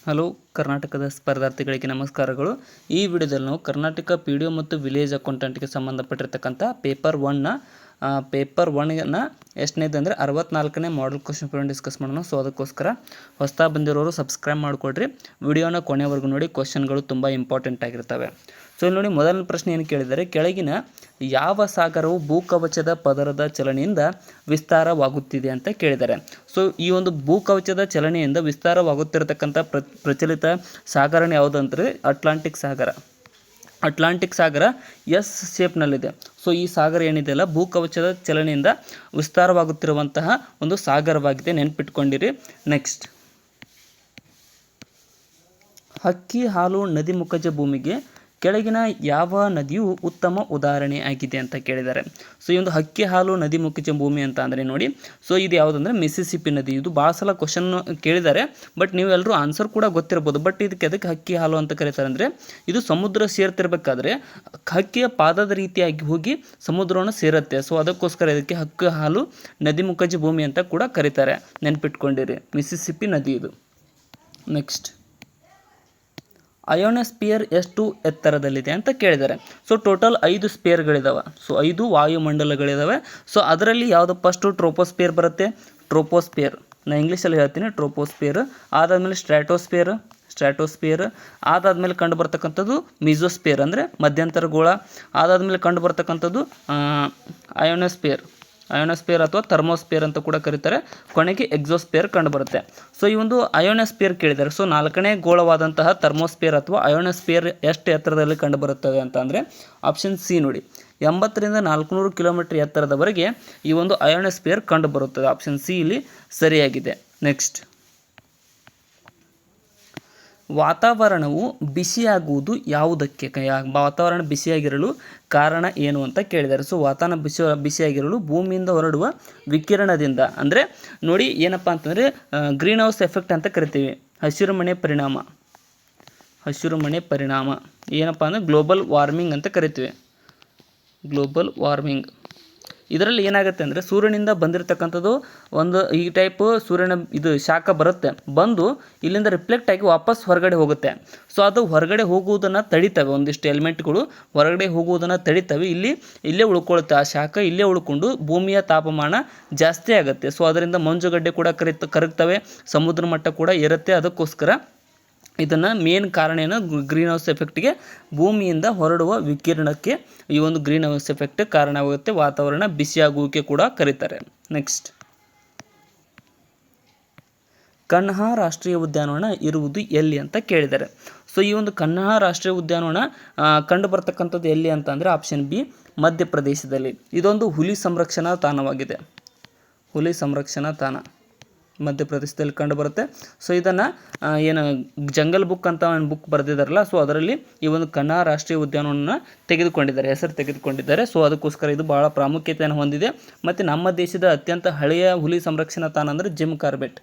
Hello ಕರ್ನಾಟಕದ ಸ್ಪರ್ಧಾರ್ಥಿಗಳಿಗೆ ನಮಸ್ಕಾರಗಳು. ಈ ವಿಡಿಯೋದಲ್ಲಿ ನಾವು ಕರ್ನಾಟಕ PDO ಮತ್ತು ವಿಲೇಜ್ ಅಕೌಂಟೆಂಟ್ಗೆ ಸಂಬಂಧಪಟ್ಟಿರ್ತಕ್ಕಂಥ ಪೇಪರ್ 1ನ ಎಷ್ಟನೇದು ಅಂದರೆ 64ನೇ ಮಾಡಲ್ ಕ್ವಶನ್ ಪೇಪರ್ ಡಿಸ್ಕಸ್ ಮಾಡೋಣ. ಸೊ ಅದಕ್ಕೋಸ್ಕರ ಹೊಸದಾಗಿ ಬಂದಿರೋರು ಸಬ್ಸ್ಕ್ರೈಬ್ ಮಾಡಿಕೊಡ್ರಿ. ವಿಡಿಯೋನ ಕೊನೆವರೆಗೂ ನೋಡಿ, ಕ್ವಶನ್ಗಳು ತುಂಬ ಇಂಪಾರ್ಟೆಂಟ್ ಆಗಿರ್ತವೆ. ಸೊ ಇಲ್ಲಿ ನೋಡಿ, ಮೊದಲನೇ ಪ್ರಶ್ನೆ ಏನು ಕೇಳಿದರೆ, ಕೆಳಗಿನ ಯಾವ ಸಾಗರವು ಭೂಕವಚದ ಪದರದ ಚಲನೆಯಿಂದ ವಿಸ್ತಾರವಾಗುತ್ತಿದೆ ಅಂತ ಕೇಳಿದ್ದಾರೆ. ಸೊ ಈ ಒಂದು ಭೂಕವಚದ ಚಲನೆಯಿಂದ ವಿಸ್ತಾರವಾಗುತ್ತಿರತಕ್ಕಂಥ ಪ್ರಚಲಿತ ಸಾಗರನೇ ಯಾವುದಂದರೆ ಅಟ್ಲಾಂಟಿಕ್ ಸಾಗರ ಎಸ್ ಶೇಪ್ನಲ್ಲಿದೆ. ಸೊ ಈ ಸಾಗರ ಏನಿದೆಯಲ್ಲ, ಭೂಕವಚದ ಚಲನೆಯಿಂದ ವಿಸ್ತಾರವಾಗುತ್ತಿರುವಂತಹ ಒಂದು ಸಾಗರವಾಗಿದೆ, ನೆನ್ಪಿಟ್ಕೊಂಡಿರಿ. ನೆಕ್ಸ್ಟ್, ಹಕ್ಕಿ ಹಾಲು ನದಿ ಮುಖಜ ಭೂಮಿಗೆ ಕೆಳಗಿನ ಯಾವ ನದಿಯು ಉತ್ತಮ ಉದಾಹರಣೆ ಆಗಿದೆ ಅಂತ ಕೇಳಿದ್ದಾರೆ. ಸೊ ಈ ಒಂದು ಹಕ್ಕಿ ಹಾಲು ನದಿ ಮುಖಜ ಭೂಮಿ ಅಂತ ಅಂದರೆ ನೋಡಿ, ಸೊ ಇದು ಯಾವುದಂದ್ರೆ ಮಿಸಿಸಿಪಿ ನದಿ. ಇದು ಭಾಳ ಸಲ ಕ್ವಶನ್ ಕೇಳಿದ್ದಾರೆ, ಬಟ್ ನೀವೆಲ್ಲರೂ ಆನ್ಸರ್ ಕೂಡ ಗೊತ್ತಿರ್ಬೋದು. ಬಟ್ ಇದಕ್ಕೆ ಅದಕ್ಕೆ ಹಕ್ಕಿ ಹಾಲು ಅಂತ ಕರೀತಾರೆ ಅಂದರೆ, ಇದು ಸಮುದ್ರ ಸೇರ್ತಿರ್ಬೇಕಾದ್ರೆ ಹಕ್ಕಿಯ ಪಾದದ ರೀತಿಯಾಗಿ ಹೋಗಿ ಸಮುದ್ರವನ್ನು ಸೇರುತ್ತೆ. ಸೊ ಅದಕ್ಕೋಸ್ಕರ ಇದಕ್ಕೆ ಹಕ್ಕಿ ಹಾಲು ನದಿ ಮುಖಜ ಭೂಮಿ ಅಂತ ಕೂಡ ಕರೀತಾರೆ, ನೆನ್ಪಿಟ್ಕೊಂಡಿರಿ. ಮಿಸಿಸಿಪಿ ನದಿ ಇದು. ನೆಕ್ಸ್ಟ್, ಅಯೋನಸ್ಪಿಯರ್ ಎಷ್ಟು ಎತ್ತರದಲ್ಲಿದೆ ಅಂತ ಕೇಳಿದ್ದಾರೆ. So total 5 ಸ್ಪಿಯರ್ಗಳಿದ್ದಾವೆ. ಸೊ 5 ವಾಯುಮಂಡಲಗಳಿದ್ದಾವೆ. ಸೊ ಅದರಲ್ಲಿ ಯಾವುದು ಫಸ್ಟು ಟ್ರೋಪೋಸ್ಪಿಯರ್ ಬರುತ್ತೆ. ಟ್ರೋಪೋಸ್ಪಿಯರ್ ನಾನು ಇಂಗ್ಲೀಷಲ್ಲಿ ಹೇಳ್ತೀನಿ, ಟ್ರೋಪೋಸ್ಪಿಯರ್. ಅದಾದಮೇಲೆ ಸ್ಟ್ರಾಟೋಸ್ಪಿಯರ್. ಅದಾದಮೇಲೆ ಕಂಡು ಬರ್ತಕ್ಕಂಥದ್ದು ಮಿಸೋಸ್ಪಿಯರ್ ಅಂದರೆ ಮಧ್ಯಂತರ ಗೋಳ. ಅದಾದಮೇಲೆ ಕಂಡು ಬರ್ತಕ್ಕಂಥದ್ದು ಅಯೋನಸ್ಪಿಯರ್ ಅಥವಾ ಥರ್ಮೋಸ್ಪಿಯರ್ ಅಂತ ಕೂಡ ಕರೀತಾರೆ. ಕೊನೆಗೆ ಎಕ್ಸೋಸ್ಪಿಯರ್ ಕಂಡುಬರುತ್ತೆ. ಸೊ ಈ ಒಂದು ಅಯೋನಸ್ಪಿಯರ್ ಕೇಳಿದ್ದಾರೆ. ಸೊ 4ನೇ ಗೋಳವಾದಂತಹ ಥರ್ಮೋಸ್ಪಿಯರ್ ಅಥವಾ ಅಯೋನಸ್ಪಿಯರ್ ಎಷ್ಟು ಎತ್ತರದಲ್ಲಿ ಕಂಡುಬರುತ್ತದೆ ಅಂತ ಅಂದರೆ ಆಪ್ಷನ್ ಸಿ ನೋಡಿ, 80ರಿಂದ 400 ಕಿಲೋಮೀಟರ್ ಎತ್ತರದವರೆಗೆ ಈ ಒಂದು ಅಯೋನಸ್ಪಿಯರ್ ಕಂಡುಬರುತ್ತದೆ. ಆಪ್ಷನ್ ಸಿ ಇಲ್ಲಿ ಸರಿಯಾಗಿದೆ. ನೆಕ್ಸ್ಟ್, ವಾತಾವರಣವು ಬಿಸಿಯಾಗುವುದು ಯಾವುದಕ್ಕೆ? ವಾತಾವರಣ ಬಿಸಿಯಾಗಿರಲು ಕಾರಣ ಏನು ಅಂತ ಕೇಳಿದ್ದಾರೆ. ಸೊ ವಾತಾವರಣ ಬಿಸಿಯಾಗಿರಲು ಭೂಮಿಯಿಂದ ಹೊರಡುವ ವಿಕಿರಣದಿಂದ, ಅಂದರೆ ನೋಡಿ ಏನಪ್ಪ ಅಂತಂದರೆ ಗ್ರೀನ್ ಹೌಸ್ ಎಫೆಕ್ಟ್ ಅಂತ ಕರಿತೀವಿ. ಹಸಿರುಮನೆ ಪರಿಣಾಮ ಏನಪ್ಪ ಅಂದರೆ ಗ್ಲೋಬಲ್ ವಾರ್ಮಿಂಗ್ ಅಂತ ಕರಿತೀವಿ. ಗ್ಲೋಬಲ್ ವಾರ್ಮಿಂಗ್ ಇದರಲ್ಲಿ ಏನಾಗುತ್ತೆ ಅಂದರೆ, ಸೂರ್ಯನಿಂದ ಬಂದಿರತಕ್ಕಂಥದ್ದು ಒಂದು ಈ ಟೈಪ್ ಸೂರ್ಯನ ಇದು ಶಾಖ ಬರುತ್ತೆ, ಬಂದು ಇಲ್ಲಿಂದ ರಿಫ್ಲೆಕ್ಟ್ ಆಗಿ ವಾಪಸ್ ಹೊರಗಡೆ ಹೋಗುತ್ತೆ. ಸೊ ಅದು ಹೊರಗಡೆ ಹೋಗುವುದನ್ನು ತಡಿತವೆ, ಒಂದಿಷ್ಟು ಎಲಿಮೆಂಟ್ಗಳು ಹೊರಗಡೆ ಹೋಗುವುದನ್ನು ತಡಿತವೆ. ಇಲ್ಲೇ ಉಳ್ಕೊಳುತ್ತೆ, ಆ ಶಾಖ ಇಲ್ಲೇ ಉಳ್ಕೊಂಡು ಭೂಮಿಯ ತಾಪಮಾನ ಜಾಸ್ತಿ ಆಗುತ್ತೆ. ಸೊ ಅದರಿಂದ ಮಂಜುಗಡ್ಡೆ ಕೂಡ ಕರಗ್ತವೆ, ಸಮುದ್ರ ಮಟ್ಟ ಕೂಡ ಏರುತ್ತೆ. ಅದಕ್ಕೋಸ್ಕರ ಇದನ್ನು ಮೇನ್ ಕಾರಣ ಏನು, ಗ್ರೀನ್ ಹೌಸ್ ಎಫೆಕ್ಟ್ಗೆ ಭೂಮಿಯಿಂದ ಹೊರಡುವ ವಿಕಿರಣಕ್ಕೆ ಈ ಒಂದು ಗ್ರೀನ್ ಹೌಸ್ ಎಫೆಕ್ಟ್ ಕಾರಣವಾಗುತ್ತೆ. ವಾತಾವರಣ ಬಿಸಿಯಾಗುವಿಕೆ ಕೂಡ ಕರೀತಾರೆ. ನೆಕ್ಸ್ಟ್, ಕನ್ಹಾ ರಾಷ್ಟ್ರೀಯ ಉದ್ಯಾನವನ ಇರುವುದು ಎಲ್ಲಿ ಅಂತ ಕೇಳಿದ್ದಾರೆ. ಸೊ ಈ ಒಂದು ಕನ್ಹಾ ರಾಷ್ಟ್ರೀಯ ಉದ್ಯಾನವನ ಕಂಡು ಬರ್ತಕ್ಕಂಥದ್ದು ಎಲ್ಲಿ ಅಂತ ಅಂದರೆ ಆಪ್ಷನ್ ಬಿ, ಮಧ್ಯಪ್ರದೇಶದಲ್ಲಿ. ಇದೊಂದು ಹುಲಿ ಸಂರಕ್ಷಣಾ ತಾಣವಾಗಿದೆ. ಹುಲಿ ಸಂರಕ್ಷಣಾ ತಾಣ ಮಧ್ಯಪ್ರದೇಶದಲ್ಲಿ ಕಂಡು ಬರುತ್ತೆ. ಸೊ ಇದನ್ನು ಏನು ಜಂಗಲ್ ಬುಕ್ ಅಂತ ಒಂದು ಬುಕ್ ಬರೆದಿದ್ದಾರಲ್ಲ, ಸೊ ಅದರಲ್ಲಿ ಈ ಒಂದು ಕನ್ಹಾ ರಾಷ್ಟ್ರೀಯ ಉದ್ಯಾನವನ ಹೆಸರು ತೆಗೆದುಕೊಂಡಿದ್ದಾರೆ. ಸೊ ಅದಕ್ಕೋಸ್ಕರ ಇದು ಭಾಳ ಪ್ರಾಮುಖ್ಯತೆಯನ್ನು ಹೊಂದಿದೆ. ಮತ್ತು ನಮ್ಮ ದೇಶದ ಅತ್ಯಂತ ಹಳೆಯ ಹುಲಿ ಸಂರಕ್ಷಣಾ ತಾಣ ಅಂದರೆ ಜಿಮ್ ಕಾರ್ಬೆಟ್.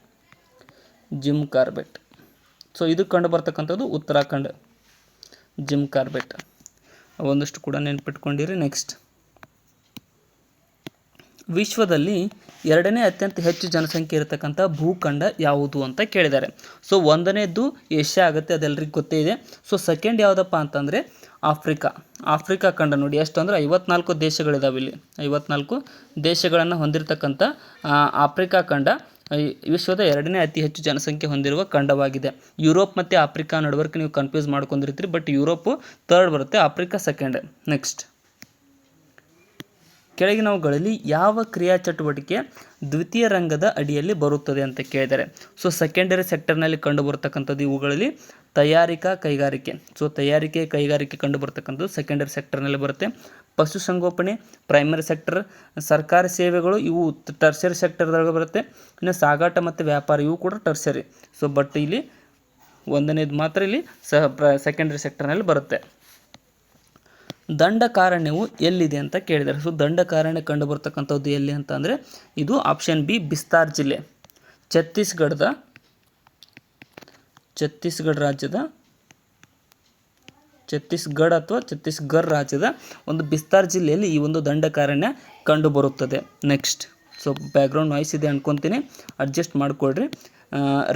ಸೊ ಇದು ಕಂಡು ಬರ್ತಕ್ಕಂಥದ್ದು ಉತ್ತರಾಖಂಡ್, ಜಿಮ್ ಕಾರ್ಬೆಟ್. ಒಂದಷ್ಟು ಕೂಡ ನೆನ್ಪಿಟ್ಕೊಂಡಿರಿ. ನೆಕ್ಸ್ಟ್, ವಿಶ್ವದಲ್ಲಿ 2ನೇ ಅತ್ಯಂತ ಹೆಚ್ಚು ಜನಸಂಖ್ಯೆ ಇರತಕ್ಕಂಥ ಭೂಖಂಡ ಯಾವುದು ಅಂತ ಕೇಳಿದ್ದಾರೆ. ಸೊ 1ನೇದ್ದು ಏಷ್ಯಾ ಆಗುತ್ತೆ, ಅದೆಲ್ಲರಿಗೂ ಗೊತ್ತೇ ಇದೆ. ಸೊ ಸೆಕೆಂಡ್ ಯಾವುದಪ್ಪ ಅಂತಂದರೆ ಆಫ್ರಿಕಾ ಖಂಡ. ನೋಡಿ ಎಷ್ಟು ಅಂದರೆ 54 ದೇಶಗಳಿದಾವೆ ಇಲ್ಲಿ. 54 ದೇಶಗಳನ್ನು ಹೊಂದಿರತಕ್ಕಂಥ ಆಫ್ರಿಕಾ ಖಂಡ ವಿಶ್ವದ 2ನೇ ಅತಿ ಹೆಚ್ಚು ಜನಸಂಖ್ಯೆ ಹೊಂದಿರುವ ಖಂಡವಾಗಿದೆ. ಯುರೋಪ್ ಮತ್ತು ಆಫ್ರಿಕಾ ನಡುವರ್ಗೆ ನೀವು ಕನ್ಫ್ಯೂಸ್ ಮಾಡ್ಕೊಂಡಿರ್ತೀರಿ, ಬಟ್ ಯುರೋಪು 3rd ಬರುತ್ತೆ, ಆಫ್ರಿಕಾ 2nd. ನೆಕ್ಸ್ಟ್, ಕೆಳಗಿನವುಗಳಲ್ಲಿ ಯಾವ ಕ್ರಿಯಾ ಚಟುವಟಿಕೆ ದ್ವಿತೀಯ ರಂಗದ ಅಡಿಯಲ್ಲಿ ಬರುತ್ತದೆ ಅಂತ ಕೇಳಿದ್ದಾರೆ. ಸೊ ಸೆಕೆಂಡರಿ ಸೆಕ್ಟರ್ನಲ್ಲಿ ಕಂಡು ಬರ್ತಕ್ಕಂಥದ್ದು ಇವುಗಳಲ್ಲಿ ಕೈಗಾರಿಕೆ. ಸೊ ಕೈಗಾರಿಕೆ ಕಂಡು ಬರ್ತಕ್ಕಂಥದ್ದು ಸೆಕೆಂಡರಿ ಸೆಕ್ಟರ್ನಲ್ಲಿ ಬರುತ್ತೆ. ಪಶುಸಂಗೋಪನೆ ಪ್ರೈಮರಿ ಸೆಕ್ಟರ್. ಸರ್ಕಾರಿ ಸೇವೆಗಳು ಇವು ಟರ್ಷರಿ ಸೆಕ್ಟರ್ದಾಗ ಬರುತ್ತೆ. ಇನ್ನು ಸಾಗಾಟ ಮತ್ತು ವ್ಯಾಪಾರ ಇವು ಕೂಡ ಟರ್ಷರಿ. ಸೊ ಬಟ್ ಇಲ್ಲಿ 1ನೇದು ಮಾತ್ರ ಇಲ್ಲಿ ಸೆಕೆಂಡರಿ ಸೆಕ್ಟರ್ನಲ್ಲಿ ಬರುತ್ತೆ. ದಂಡಕಾರಣ್ಯವು ಎಲ್ಲಿದೆ ಅಂತ ಕೇಳಿದ್ದಾರೆ. ಸೊ ದಂಡಕಾರಣ್ಯ ಕಂಡು ಬರ್ತಕ್ಕಂಥದ್ದು ಎಲ್ಲಿ ಅಂತ ಅಂದರೆ ಇದು ಆಪ್ಷನ್ ಬಿ, ಬಿಸ್ತಾರ್ ಜಿಲ್ಲೆ, ಛತ್ತೀಸ್ಗಢ ರಾಜ್ಯದ ಒಂದು ಬಿಸ್ತಾರ್ ಜಿಲ್ಲೆಯಲ್ಲಿ ಈ ಒಂದು ದಂಡಕಾರಣ್ಯ ಕಂಡು ಬರುತ್ತದೆ. ನೆಕ್ಸ್ಟ್, ಸೊ ಬ್ಯಾಕ್ಗ್ರೌಂಡ್ ನಾಯ್ಸ್ ಇದೆ ಅನ್ಕೊತೀನಿ, ಅಡ್ಜಸ್ಟ್ ಮಾಡಿಕೊಡ್ರಿ.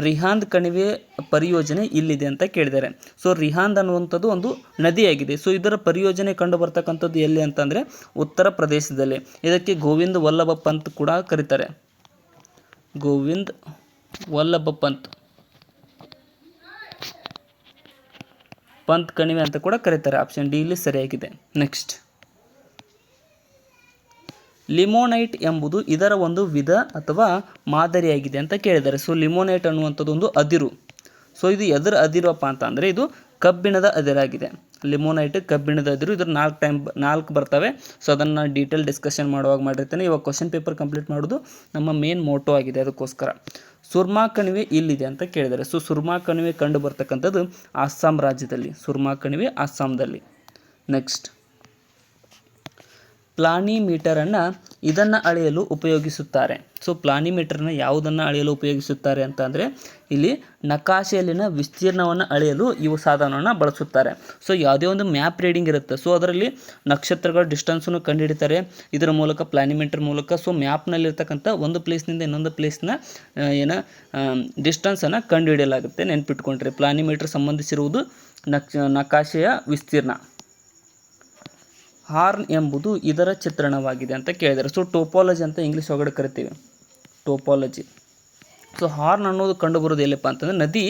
ರಿಹಾಂದ್ ಕಣಿವೆ ಪರಿಯೋಜನೆ ಇಲ್ಲಿದೆ ಅಂತ ಕೇಳಿದ್ದಾರೆ. ಸೊ ರಿಹಾಂದ್ ಅನ್ನುವಂಥದ್ದು ಒಂದು ನದಿಯಾಗಿದೆ. ಸೊ ಇದರ ಪರಿಯೋಜನೆ ಕಂಡು ಬರ್ತಕ್ಕಂಥದ್ದು ಎಲ್ಲಿ ಅಂತಂದರೆ ಉತ್ತರ ಪ್ರದೇಶದಲ್ಲಿ. ಇದಕ್ಕೆ ಗೋವಿಂದ್ ವಲ್ಲಭ ಪಂತ್ ಕೂಡ ಕರೀತಾರೆ. ಗೋವಿಂದ್ ವಲ್ಲಭ ಪಂತ್ ಕಣಿವೆ ಅಂತ ಕೂಡ ಕರೀತಾರೆ. ಆಪ್ಷನ್ ಡಿ ಇಲ್ಲಿ ಸರಿಯಾಗಿದೆ. ನೆಕ್ಸ್ಟ್, ಲಿಮೋನೈಟ್ ಎಂಬುದು ಇದರ ಒಂದು ವಿಧ ಅಥವಾ ಮಾದರಿಯಾಗಿದೆ ಅಂತ ಕೇಳಿದ್ದಾರೆ. ಸೊ ಲಿಮೋನೈಟ್ ಅನ್ನುವಂಥದ್ದು ಒಂದು ಅದಿರು. ಸೊ ಇದು ಎದರ ಅದಿರಪ್ಪ ಅಂತ ಅಂದರೆ ಇದು ಕಬ್ಬಿಣದ ಅದಿರಾಗಿದೆ. ಲಿಮೋನೈಟ್ ಕಬ್ಬಿಣದ ಅದಿರು. ಇದ್ರ 4 ಬರ್ತವೆ. ಸೊ ಅದನ್ನು ಡೀಟೇಲ್ ಡಿಸ್ಕಷನ್ ಮಾಡುವಾಗ ಮಾಡಿರ್ತೇನೆ. ಇವಾಗ ಕ್ವಶನ್ ಪೇಪರ್ ಕಂಪ್ಲೀಟ್ ಮಾಡೋದು ನಮ್ಮ ಮೇನ್ ಮೋಟೋ ಆಗಿದೆ. ಅದಕ್ಕೋಸ್ಕರ ಸುರ್ಮಾ ಕಣಿವೆ ಇಲ್ಲಿದೆ ಅಂತ ಕೇಳಿದ್ದಾರೆ. ಸೊ ಸುರ್ಮಾ ಕಣಿವೆ ಕಂಡು ಬರ್ತಕ್ಕಂಥದ್ದು ಅಸ್ಸಾಂ ರಾಜ್ಯದಲ್ಲಿ. ಸುರ್ಮಾ ಕಣಿವೆ ಅಸ್ಸಾಂದಲ್ಲಿ. ನೆಕ್ಸ್ಟ್, ಪ್ಲಾನಿಮೀಟರನ್ನು ಇದನ್ನು ಅಳೆಯಲು ಉಪಯೋಗಿಸುತ್ತಾರೆ. ಸೊ ಪ್ಲಾನಿಮೀಟರ್ನ ಯಾವುದನ್ನು ಅಳೆಯಲು ಉಪಯೋಗಿಸುತ್ತಾರೆ ಅಂತ ಅಂದರೆ ಇಲ್ಲಿ ನಕಾಶೆಯಲ್ಲಿನ ವಿಸ್ತೀರ್ಣವನ್ನು ಅಳೆಯಲು ಇವು ಸಾಧನವನ್ನು ಬಳಸುತ್ತಾರೆ. ಸೊ ಯಾವುದೇ ಒಂದು ಮ್ಯಾಪ್ ರೀಡಿಂಗ್ ಇರುತ್ತೆ. ಸೊ ಅದರಲ್ಲಿ ನಕ್ಷತ್ರಗಳ ಡಿಸ್ಟೆನ್ಸನ್ನು ಕಂಡುಹಿಡಿತಾರೆ ಇದರ ಮೂಲಕ, ಪ್ಲಾನಿಮೀಟರ್ ಮೂಲಕ. ಸೊ ಮ್ಯಾಪ್ನಲ್ಲಿರ್ತಕ್ಕಂಥ ಒಂದು ಪ್ಲೇಸ್ನಿಂದ ಇನ್ನೊಂದು ಪ್ಲೇಸ್ನ ಡಿಸ್ಟೆನ್ಸನ್ನು ಕಂಡುಹಿಡಿಯಲಾಗುತ್ತೆ. ನೆನ್ಪಿಟ್ಕೊಂಡ್ರೆ ಪ್ಲಾನಿಮೀಟರ್ ಸಂಬಂಧಿಸಿರುವುದು ನಕಾಶೆಯ ವಿಸ್ತೀರ್ಣ. ಹಾರ್ನ್ ಎಂಬುದು ಇದರ ಚಿತ್ರಣವಾಗಿದೆ ಅಂತ ಕೇಳಿದ್ದಾರೆ. ಸೊ ಟೋಪಾಲಜಿ ಅಂತ ಇಂಗ್ಲೀಷ್ ಒಳಗಡೆ ಕರಿತೀವಿ, ಟೋಪಾಲಜಿ. ಸೊ ಹಾರ್ನ್ ಅನ್ನೋದು ಕಂಡುಬರೋದು ಎಲ್ಲಪ್ಪ ಅಂತಂದರೆ ನದಿ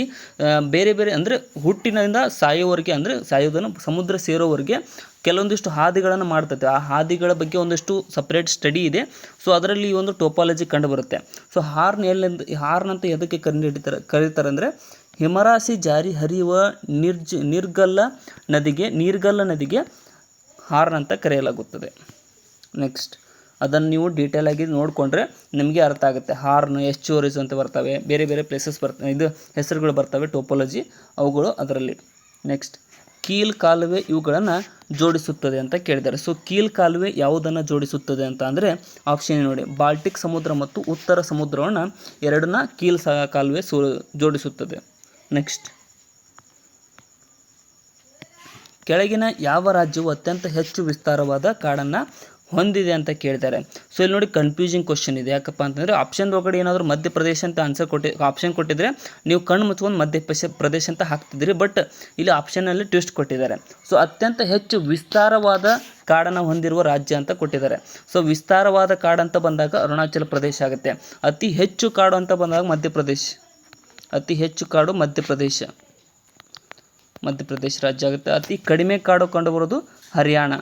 ಬೇರೆ ಬೇರೆ ಅಂದರೆ ಹುಟ್ಟಿನಿಂದ ಸಾಯೋವರೆಗೆ, ಅಂದರೆ ಸಾಯೋದನ್ನು ಸಮುದ್ರ ಸೇರೋವರೆಗೆ ಕೆಲವೊಂದಿಷ್ಟು ಹಾದಿಗಳನ್ನು ಮಾಡ್ತೈತೆ. ಆ ಹಾದಿಗಳ ಬಗ್ಗೆ ಒಂದಷ್ಟು ಸಪ್ರೇಟ್ ಸ್ಟಡಿ ಇದೆ. ಸೊ ಅದರಲ್ಲಿ ಈ ಒಂದು ಟೋಪಾಲಜಿ ಕಂಡುಬರುತ್ತೆ. ಸೊ ಹಾರ್ನ್ ಅಂತ ಎದಕ್ಕೆ ಕರೀತಾರೆ ಅಂದರೆ ಹಿಮರಾಶಿ ಜಾರಿ ಹರಿಯುವ ನೀರ್ಗಲ್ಲ ನದಿಗೆ ಹಾರ್ನ್ ಅಂತ ಕರೆಯಲಾಗುತ್ತದೆ. ನೆಕ್ಸ್ಟ್, ಅದನ್ನು ನೀವು ಡೀಟೇಲ್ ಆಗಿ ನೋಡಿಕೊಂಡ್ರೆ ನಿಮಗೆ ಅರ್ಥ ಆಗುತ್ತೆ. ಹಾರ್ನ್, ಎಸ್ಚೋರೀಸ್ ಅಂತ ಬರ್ತವೆ, ಬೇರೆ ಬೇರೆ ಪ್ಲೇಸಸ್ ಇದು ಹೆಸರುಗಳು ಬರ್ತವೆ, ಟೋಪಾಲಜಿ ಅವುಗಳು ಅದರಲ್ಲಿ. ನೆಕ್ಸ್ಟ್, ಕೀಲ್ ಕಾಲುವೆ ಇವುಗಳನ್ನು ಜೋಡಿಸುತ್ತದೆ ಅಂತ ಕೇಳಿದ್ದಾರೆ. ಸೊ ಕೀಲ್ ಕಾಲುವೆ ಯಾವುದನ್ನು ಜೋಡಿಸುತ್ತದೆ ಅಂತ ಅಂದರೆ ಆಪ್ಷನ್ ನೋಡಿ, ಬಾಲ್ಟಿಕ್ ಸಮುದ್ರ ಮತ್ತು ಉತ್ತರ ಸಮುದ್ರವನ್ನು ಎರಡನ್ನ ಕೀಲ್ ಕಾಲುವೆ ಜೋಡಿಸುತ್ತದೆ. ನೆಕ್ಸ್ಟ್, ಕೆಳಗಿನ ಯಾವ ರಾಜ್ಯವು ಅತ್ಯಂತ ಹೆಚ್ಚು ವಿಸ್ತಾರವಾದ ಕಾಡನ್ನು ಹೊಂದಿದೆ ಅಂತ ಕೇಳಿದ್ದಾರೆ. ಸೊ ಇಲ್ಲಿ ನೋಡಿ ಕನ್ಫ್ಯೂಸಿಂಗ್ ಕ್ವಶನ್ ಇದೆ. ಯಾಕಪ್ಪ ಅಂತಂದರೆ ಆಪ್ಷನ್ ಒಳಗಡೆ ಏನಾದರೂ ಮಧ್ಯಪ್ರದೇಶ ಅಂತ ಆಪ್ಷನ್ ಕೊಟ್ಟಿದ್ರೆ ನೀವು ಕಣ್ಣು ಮುಚ್ಕೊಂಡು ಮಧ್ಯಪ್ರದೇಶ ಅಂತ ಹಾಕ್ತಿದ್ರಿ. ಬಟ್ ಇಲ್ಲಿ ಆಪ್ಷನಲ್ಲಿ ಟ್ವಿಸ್ಟ್ ಕೊಟ್ಟಿದ್ದಾರೆ. ಸೊ ಅತ್ಯಂತ ಹೆಚ್ಚು ವಿಸ್ತಾರವಾದ ಕಾಡನ್ನು ಹೊಂದಿರುವ ರಾಜ್ಯ ಅಂತ ಕೊಟ್ಟಿದ್ದಾರೆ. ಸೊ ವಿಸ್ತಾರವಾದ ಕಾಡು ಅಂತ ಬಂದಾಗ ಅರುಣಾಚಲ ಪ್ರದೇಶ ಆಗುತ್ತೆ. ಅತಿ ಹೆಚ್ಚು ಕಾಡು ಅಂತ ಬಂದಾಗ ಮಧ್ಯಪ್ರದೇಶ. ಅತಿ ಹೆಚ್ಚು ಕಾಡು ಮಧ್ಯಪ್ರದೇಶ ರಾಜ್ಯ ಆಗುತ್ತೆ. ಅತಿ ಕಡಿಮೆ ಕಾಡು ಕಂಡುಬರೋದು ಹರಿಯಾಣ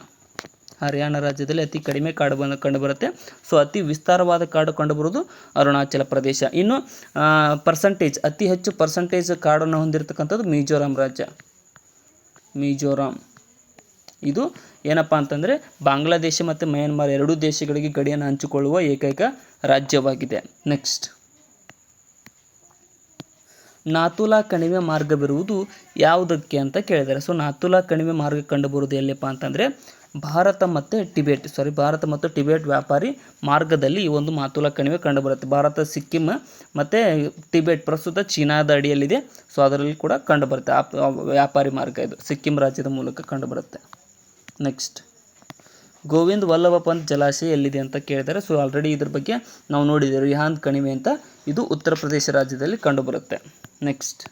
ರಾಜ್ಯದಲ್ಲಿ ಅತಿ ಕಡಿಮೆ ಕಾಡು ಕಂಡುಬರುತ್ತೆ. ಸೊ ಅತಿ ವಿಸ್ತಾರವಾದ ಕಾಡು ಕಂಡುಬರೋದು ಅರುಣಾಚಲ ಪ್ರದೇಶ. ಇನ್ನು ಪರ್ಸಂಟೇಜ್, ಅತಿ ಹೆಚ್ಚು ಪರ್ಸಂಟೇಜ್ ಕಾಡನ್ನು ಹೊಂದಿರತಕ್ಕಂಥದ್ದು ಮಿಜೋರಾಂ ರಾಜ್ಯ. ಇದು ಏನಪ್ಪ ಅಂತಂದರೆ ಬಾಂಗ್ಲಾದೇಶ ಮತ್ತು ಮಯನ್ಮಾರ್ ಎರಡೂ ದೇಶಗಳಿಗೆ ಗಡಿಯನ್ನು ಹಂಚಿಕೊಳ್ಳುವ ಏಕೈಕ ರಾಜ್ಯವಾಗಿದೆ. ನೆಕ್ಸ್ಟ್, ನಾಥುಲಾ ಕಣಿವೆ ಮಾರ್ಗವಿರುವುದು ಯಾವುದಕ್ಕೆ ಅಂತ ಕೇಳಿದ್ದಾರೆ. ಸೊ ನಾಥುಲಾ ಕಣಿವೆ ಮಾರ್ಗ ಕಂಡುಬರುವುದು ಎಲ್ಲಿಪ್ಪ ಅಂತಂದರೆ ಭಾರತ ಮತ್ತು ಟಿಬೆಟ್ ವ್ಯಾಪಾರಿ ಮಾರ್ಗದಲ್ಲಿ ಈ ಒಂದು ನಾಥುಲಾ ಕಣಿವೆ ಕಂಡುಬರುತ್ತೆ. ಭಾರತ, ಸಿಕ್ಕಿಂ ಮತ್ತು ಟಿಬೆಟ್ ಪ್ರಸ್ತುತ ಚೀನಾದ ಅಡಿಯಲ್ಲಿದೆ. ಸೊ ಅದರಲ್ಲಿ ಕೂಡ ಕಂಡುಬರುತ್ತೆ. ವ್ಯಾಪಾರಿ ಮಾರ್ಗ ಇದು ಸಿಕ್ಕಿಂ ರಾಜ್ಯದ ಮೂಲಕ ಕಂಡುಬರುತ್ತೆ. ನೆಕ್ಸ್ಟ್, ಗೋವಿಂದ್ ವಲ್ಲಭ ಪಂತ್ ಜಲಾಶಯ ಎಲ್ಲಿದೆ ಅಂತ ಕೇಳಿದ್ದಾರೆ. ಸೊ ಆಲ್ರೆಡಿ ಇದ್ರ ಬಗ್ಗೆ ನಾವು ನೋಡಿದ್ದೇವೆ, ರಿಹಾಂದ್ ಕಣಿವೆ ಅಂತ. ಇದು ಉತ್ತರ ಪ್ರದೇಶ ರಾಜ್ಯದಲ್ಲಿ ಕಂಡುಬರುತ್ತೆ. ನೆಕ್ಸ್ಟ್,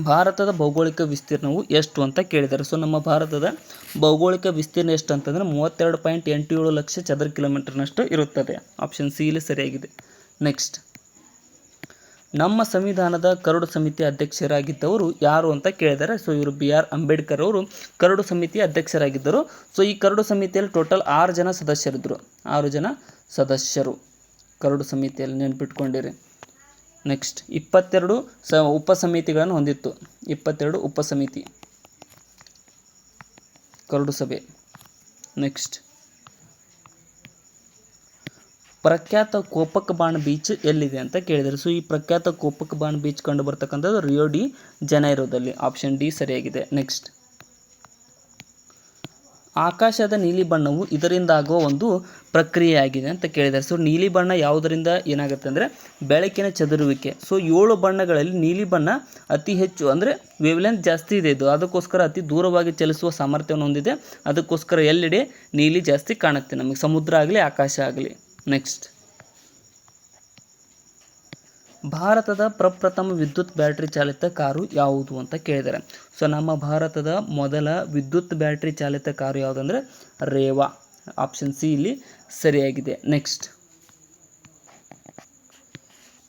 ಭಾರತದ ಭೌಗೋಳಿಕ ವಿಸ್ತೀರ್ಣವು ಎಷ್ಟು ಅಂತ ಕೇಳಿದ್ದಾರೆ. ಸೊ ನಮ್ಮ ಭಾರತದ ಭೌಗೋಳಿಕ ವಿಸ್ತೀರ್ಣ ಎಷ್ಟು ಅಂತಂದರೆ 32.87 ಲಕ್ಷ ಚದರ ಕಿಲೋಮೀಟರ್ನಷ್ಟು ಇರುತ್ತದೆ. ಆಪ್ಷನ್ ಸಿ ಇಲ್ಲಿ ಸರಿಯಾಗಿದೆ. ನೆಕ್ಸ್ಟ್, ನಮ್ಮ ಸಂವಿಧಾನದ ಕರಡು ಸಮಿತಿ ಅಧ್ಯಕ್ಷರಾಗಿದ್ದವರು ಯಾರು ಅಂತ ಕೇಳಿದ್ದಾರೆ. ಸೊ ಇವರು BR ಅಂಬೇಡ್ಕರ್ ಅವರು ಕರಡು ಸಮಿತಿಯ ಅಧ್ಯಕ್ಷರಾಗಿದ್ದರು. ಸೊ ಈ ಕರಡು ಸಮಿತಿಯಲ್ಲಿ ಟೋಟಲ್ 6 ಜನ ಸದಸ್ಯರಿದ್ದರು. 6 ಜನ ಸದಸ್ಯರು ಕರಡು ಸಮಿತಿಯಲ್ಲಿ, ನೆನ್ಪಿಟ್ಕೊಂಡಿರಿ. ನೆಕ್ಸ್ಟ್, 22 ಉಪಸಮಿತಿಗಳನ್ನು ಹೊಂದಿತ್ತು. 22 ಉಪಸಮಿತಿ ಕರಡು ಸಭೆ. ನೆಕ್ಸ್ಟ್, ಪ್ರಖ್ಯಾತ ಕೋಪಕಬಾಣ್ ಬೀಚ್ ಎಲ್ಲಿದೆ ಅಂತ ಕೇಳಿದ್ದಾರೆ. ಸೊ ಈ ಪ್ರಖ್ಯಾತ ಕೋಪಕಬಾಣ್ ಬೀಚ್ ಕಂಡು ಬರ್ತಕ್ಕಂಥದ್ದು ರಿಯೋ ಡಿ ಜನೈರೋದಲ್ಲಿ. ಆಪ್ಷನ್ ಡಿ ಸರಿಯಾಗಿದೆ. ನೆಕ್ಸ್ಟ್, ಆಕಾಶದ ನೀಲಿ ಬಣ್ಣವು ಇದರಿಂದ ಆಗುವ ಒಂದು ಪ್ರಕ್ರಿಯೆಯಾಗಿದೆ ಅಂತ ಕೇಳಿದ್ದಾರೆ. ಸೊ ನೀಲಿ ಬಣ್ಣ ಯಾವುದರಿಂದ ಏನಾಗುತ್ತೆ ಅಂದರೆ ಬೆಳಕಿನ ಚದುರುವಿಕೆ. ಸೊ 7 ಬಣ್ಣಗಳಲ್ಲಿ ನೀಲಿ ಬಣ್ಣ ಅತಿ ಹೆಚ್ಚು, ಅಂದರೆ ವೇವ್ಲೆಂತ್ ಜಾಸ್ತಿ ಇದೆ ಇದು, ಅದಕ್ಕೋಸ್ಕರ ಅತಿ ದೂರವಾಗಿ ಚಲಿಸುವ ಸಾಮರ್ಥ್ಯವನ್ನು ಹೊಂದಿದೆ. ಅದಕ್ಕೋಸ್ಕರ ಎಲ್ಲೆಡೆ ನೀಲಿ ಜಾಸ್ತಿ ಕಾಣುತ್ತೆ ನಮಗೆ, ಸಮುದ್ರ ಆಗಲಿ ಆಕಾಶ ಆಗಲಿ. ನೆಕ್ಸ್ಟ್, ಭಾರತದ ಪ್ರಪ್ರಥಮ ವಿದ್ಯುತ್ ಬ್ಯಾಟ್ರಿ ಚಾಲಿತ ಕಾರು ಯಾವುದು ಅಂತ ಕೇಳಿದ್ದಾರೆ. ಸೊ ನಮ್ಮ ಭಾರತದ ಮೊದಲ ವಿದ್ಯುತ್ ಬ್ಯಾಟ್ರಿ ಚಾಲಿತ ಕಾರು ಯಾವುದಂದರೆ ರೇವಾ. ಆಪ್ಷನ್ ಸಿ ಇಲ್ಲಿ ಸರಿಯಾಗಿದೆ. ನೆಕ್ಸ್ಟ್,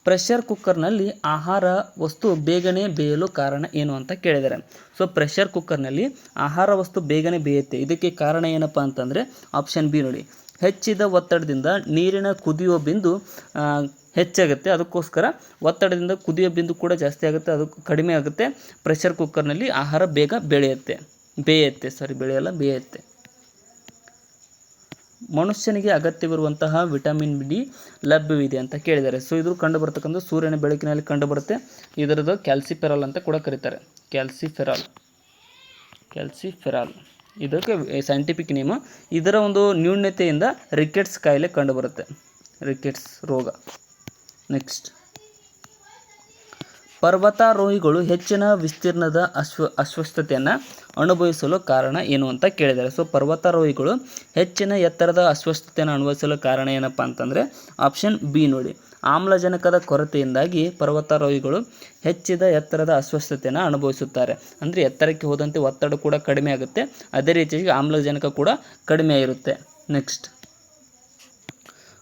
ಪ್ರೆಷರ್ ಕುಕ್ಕರ್ನಲ್ಲಿ ಆಹಾರ ವಸ್ತು ಬೇಗನೆ ಬೇಯಲು ಕಾರಣ ಏನು ಅಂತ ಕೇಳಿದ್ದಾರೆ. ಸೊ ಪ್ರೆಷರ್ ಕುಕ್ಕರ್ನಲ್ಲಿ ಆಹಾರ ವಸ್ತು ಬೇಗನೆ ಬೇಯುತ್ತೆ, ಇದಕ್ಕೆ ಕಾರಣ ಏನಪ್ಪ ಅಂತಂದರೆ ಆಪ್ಷನ್ ಬಿ ನೋಡಿ, ಹೆಚ್ಚಿದ ಒತ್ತಡದಿಂದ ನೀರಿನ ಕುದಿಯುವ ಬಿಂದು ಹೆಚ್ಚಾಗುತ್ತೆ, ಅದಕ್ಕೋಸ್ಕರ ಒತ್ತಡದಿಂದ ಕುದಿಯೋ ಬಿಂದು ಕೂಡ ಜಾಸ್ತಿ ಆಗುತ್ತೆ, ಅದು ಕಡಿಮೆ ಆಗುತ್ತೆ. ಪ್ರೆಷರ್ ಕುಕ್ಕರ್ನಲ್ಲಿ ಆಹಾರ ಬೇಗ ಬೇಯುತ್ತೆ. ಮನುಷ್ಯನಿಗೆ ಅಗತ್ಯವಿರುವಂತಹ ವಿಟಮಿನ್ ಡಿ ಲಭ್ಯವಿದೆ ಅಂತ ಕೇಳಿದ್ದಾರೆ. ಸೊ ಇದು ಕಂಡು ಬರ್ತಕ್ಕಂಥ ಸೂರ್ಯನ ಬೆಳಕಿನಲ್ಲಿ ಕಂಡುಬರುತ್ತೆ. ಇದರದ್ದು ಕ್ಯಾಲ್ಸಿಫೆರಾಲ್ ಅಂತ ಕೂಡ ಕರೀತಾರೆ. ಕ್ಯಾಲ್ಸಿಫೆರಾಲ್ ಇದಕ್ಕೆ ಸೈಂಟಿಫಿಕ್ ನೇಮ್. ಇದರ ಒಂದು ನ್ಯೂನತೆಯಿಂದ ರಿಕೆಟ್ಸ್ ಕಾಯಿಲೆ ಕಂಡುಬರುತ್ತೆ, ರಿಕೆಟ್ಸ್ ರೋಗ. ನೆಕ್ಸ್ಟ್, ಪರ್ವತಾರೋಹಿಗಳು ಹೆಚ್ಚಿನ ವಿಸ್ತೀರ್ಣದ ಅಸ್ವಸ್ಥತೆಯನ್ನು ಅನುಭವಿಸಲು ಕಾರಣ ಏನು ಅಂತ ಕೇಳಿದ್ದಾರೆ. ಸೊ ಪರ್ವತಾರೋಹಿಗಳು ಹೆಚ್ಚಿನ ಎತ್ತರದ ಅಸ್ವಸ್ಥತೆಯನ್ನು ಅನುಭವಿಸಲು ಕಾರಣ ಏನಪ್ಪ ಅಂತಂದರೆ ಆಪ್ಷನ್ ಬಿ ನೋಡಿ, ಆಮ್ಲಜನಕದ ಕೊರತೆಯಿಂದಾಗಿ ಪರ್ವತಾರೋಹಿಗಳು ಹೆಚ್ಚಿದ ಎತ್ತರದ ಅಸ್ವಸ್ಥತೆಯನ್ನು ಅನುಭವಿಸುತ್ತಾರೆ. ಅಂದರೆ ಎತ್ತರಕ್ಕೆ ಹೋದಂತೆ ಒತ್ತಡ ಕೂಡ ಕಡಿಮೆ ಆಗುತ್ತೆ, ಅದೇ ರೀತಿಯಾಗಿ ಆಮ್ಲಜನಕ ಕೂಡ ಕಡಿಮೆ ಇರುತ್ತೆ. ನೆಕ್ಸ್ಟ್,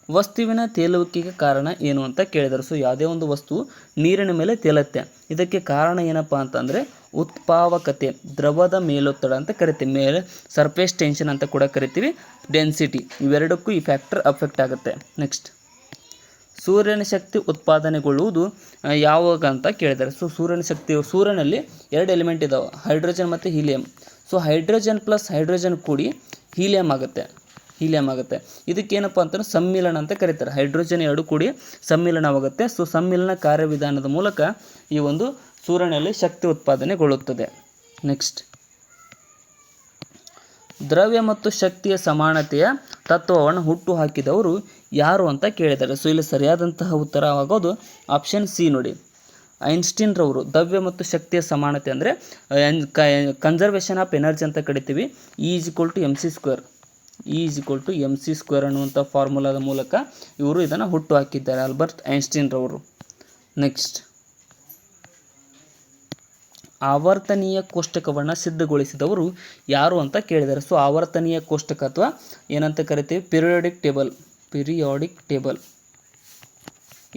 ವಸ್ತುವಿನ ತೇಲುವಿಕೆಗೆ ಕಾರಣ ಏನು ಅಂತ ಕೇಳಿದರು. ಸೊ ಯಾವುದೇ ಒಂದು ವಸ್ತು ನೀರಿನ ಮೇಲೆ ತೇಲುತ್ತೆ, ಇದಕ್ಕೆ ಕಾರಣ ಏನಪ್ಪ ಅಂತಂದರೆ ಉತ್ಪಾವಕತೆ, ದ್ರವದ ಮೇಲೊತ್ತಡ ಅಂತ ಕರಿತೀವಿ, ಮೇಲೆ ಸರ್ಫೇಸ್ ಟೆನ್ಷನ್ ಅಂತ ಕೂಡ ಕರಿತೀವಿ, ಡೆನ್ಸಿಟಿ, ಇವೆರಡಕ್ಕೂ ಈ ಫ್ಯಾಕ್ಟರ್ ಅಫೆಕ್ಟ್ ಆಗುತ್ತೆ. ನೆಕ್ಸ್ಟ್, ಸೂರ್ಯನ ಶಕ್ತಿ ಉತ್ಪಾದನೆಗೊಳ್ಳುವುದು ಯಾವಾಗ ಅಂತ ಕೇಳಿದ್ದಾರೆ. ಸೊ ಸೂರ್ಯನಲ್ಲಿ ಎರಡು ಎಲಿಮೆಂಟ್ ಇದಾವೆ, ಹೈಡ್ರೋಜನ್ ಮತ್ತು helium. So hydrogen plus hydrogen ಕೂಡಿ ಹೀಲಿಯಂ ಆಗುತ್ತೆ. ಇದಕ್ಕೇನಪ್ಪ ಅಂತಂದ್ರೆ ಸಮ್ಮಿಲನ ಅಂತ ಕರೀತಾರೆ. ಹೈಡ್ರೋಜನ್ ಎರಡು ಕೂಡಿ ಸಮ್ಮಿಲನವಾಗುತ್ತೆ. ಸೊ ಸಮ್ಮಿಲನ ಕಾರ್ಯವಿಧಾನದ ಮೂಲಕ ಈ ಒಂದು ಸೂರ್ಯನಲ್ಲಿ ಶಕ್ತಿ ಉತ್ಪಾದನೆಗೊಳ್ಳುತ್ತದೆ. ನೆಕ್ಸ್ಟ್, ದ್ರವ್ಯ ಮತ್ತು ಶಕ್ತಿಯ ಸಮಾನತೆಯ ತತ್ವವನ್ನು ಹುಟ್ಟು ಹಾಕಿದವರು ಯಾರು ಅಂತ ಕೇಳಿದ್ದಾರೆ. ಸೊ ಇಲ್ಲಿ ಸರಿಯಾದಂತಹ ಉತ್ತರವಾಗೋದು ಆಪ್ಷನ್ ಸಿ ನೋಡಿ, ಐನ್ಸ್ಟೀನ್ ರವರು. ದ್ರವ್ಯ ಮತ್ತು ಶಕ್ತಿಯ ಸಮಾನತೆ ಅಂದರೆ ಕನ್ಸರ್ವೇಷನ್ ಆಫ್ ಎನರ್ಜಿ ಅಂತ ಕರಿತೀವಿ. E = mc² ಅನ್ನುವಂಥ ಫಾರ್ಮುಲಾದ ಮೂಲಕ ಇವರು ಇದನ್ನು ಹುಟ್ಟು ಹಾಕಿದ್ದಾರೆ, ಆಲ್ಬರ್ಟ್ ಐನ್ಸ್ಟೀನ್ ರವರು. ನೆಕ್ಸ್ಟ್, ಆವರ್ತನೀಯ ಕೋಷ್ಟಕವನ್ನು ಸಿದ್ಧಗೊಳಿಸಿದವರು ಯಾರು ಅಂತ ಕೇಳಿದ್ದಾರೆ. ಸೊ ಆವರ್ತನೀಯ ಕೋಷ್ಟಕ ಅಥವಾ ಏನಂತ ಕರಿತೀವಿ, ಪಿರಿಯಾಡಿಕ್ ಟೇಬಲ್.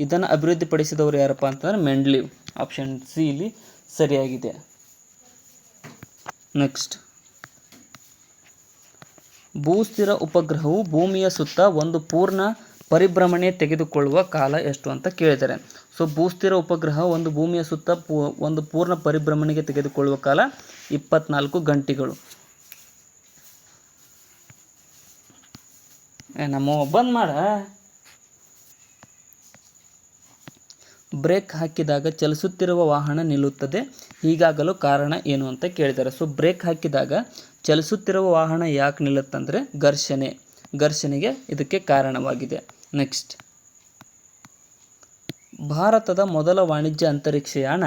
ಇದನ್ನು ಅಭಿವೃದ್ಧಿಪಡಿಸಿದವರು ಯಾರಪ್ಪ ಅಂತಂದರೆ ಮೆಂಡ್ಲೀವ್. ಆಪ್ಷನ್ ಸಿ ಇಲ್ಲಿ ಸರಿಯಾಗಿದೆ. ನೆಕ್ಸ್ಟ್, ಭೂಸ್ಥಿರ ಉಪಗ್ರಹವು ಭೂಮಿಯ ಸುತ್ತ ಒಂದು ಪೂರ್ಣ ಪರಿಭ್ರಮಣೆ ತೆಗೆದುಕೊಳ್ಳುವ ಕಾಲ ಎಷ್ಟು ಅಂತ ಕೇಳಿದ್ದಾರೆ. ಸೊ ಭೂಸ್ಥಿರ ಉಪಗ್ರಹ ಒಂದು ಭೂಮಿಯ ಸುತ್ತ ಒಂದು ಪೂರ್ಣ ಪರಿಭ್ರಮಣೆಗೆ ತೆಗೆದುಕೊಳ್ಳುವ ಕಾಲ 24 ಗಂಟೆಗಳು. ನಮ್ಮ ಬಂದ್ ಮಾಡ. ಬ್ರೇಕ್ ಹಾಕಿದಾಗ ಚಲಿಸುತ್ತಿರುವ ವಾಹನ ನಿಲ್ಲುತ್ತದೆ, ಹೀಗಾಗಲು ಕಾರಣ ಏನು ಅಂತ ಕೇಳಿದ್ದಾರೆ. ಸೊ ಬ್ರೇಕ್ ಹಾಕಿದಾಗ ಚಲಿಸುತ್ತಿರುವ ವಾಹನ ಯಾಕೆ ನಿಲ್ಲುತ್ತಂದರೆ ಘರ್ಷಣೆಗೆ ಇದಕ್ಕೆ ಕಾರಣವಾಗಿದೆ. ನೆಕ್ಸ್ಟ್, ಭಾರತದ ಮೊದಲ ವಾಣಿಜ್ಯ ಅಂತರಿಕ್ಷಯಾನ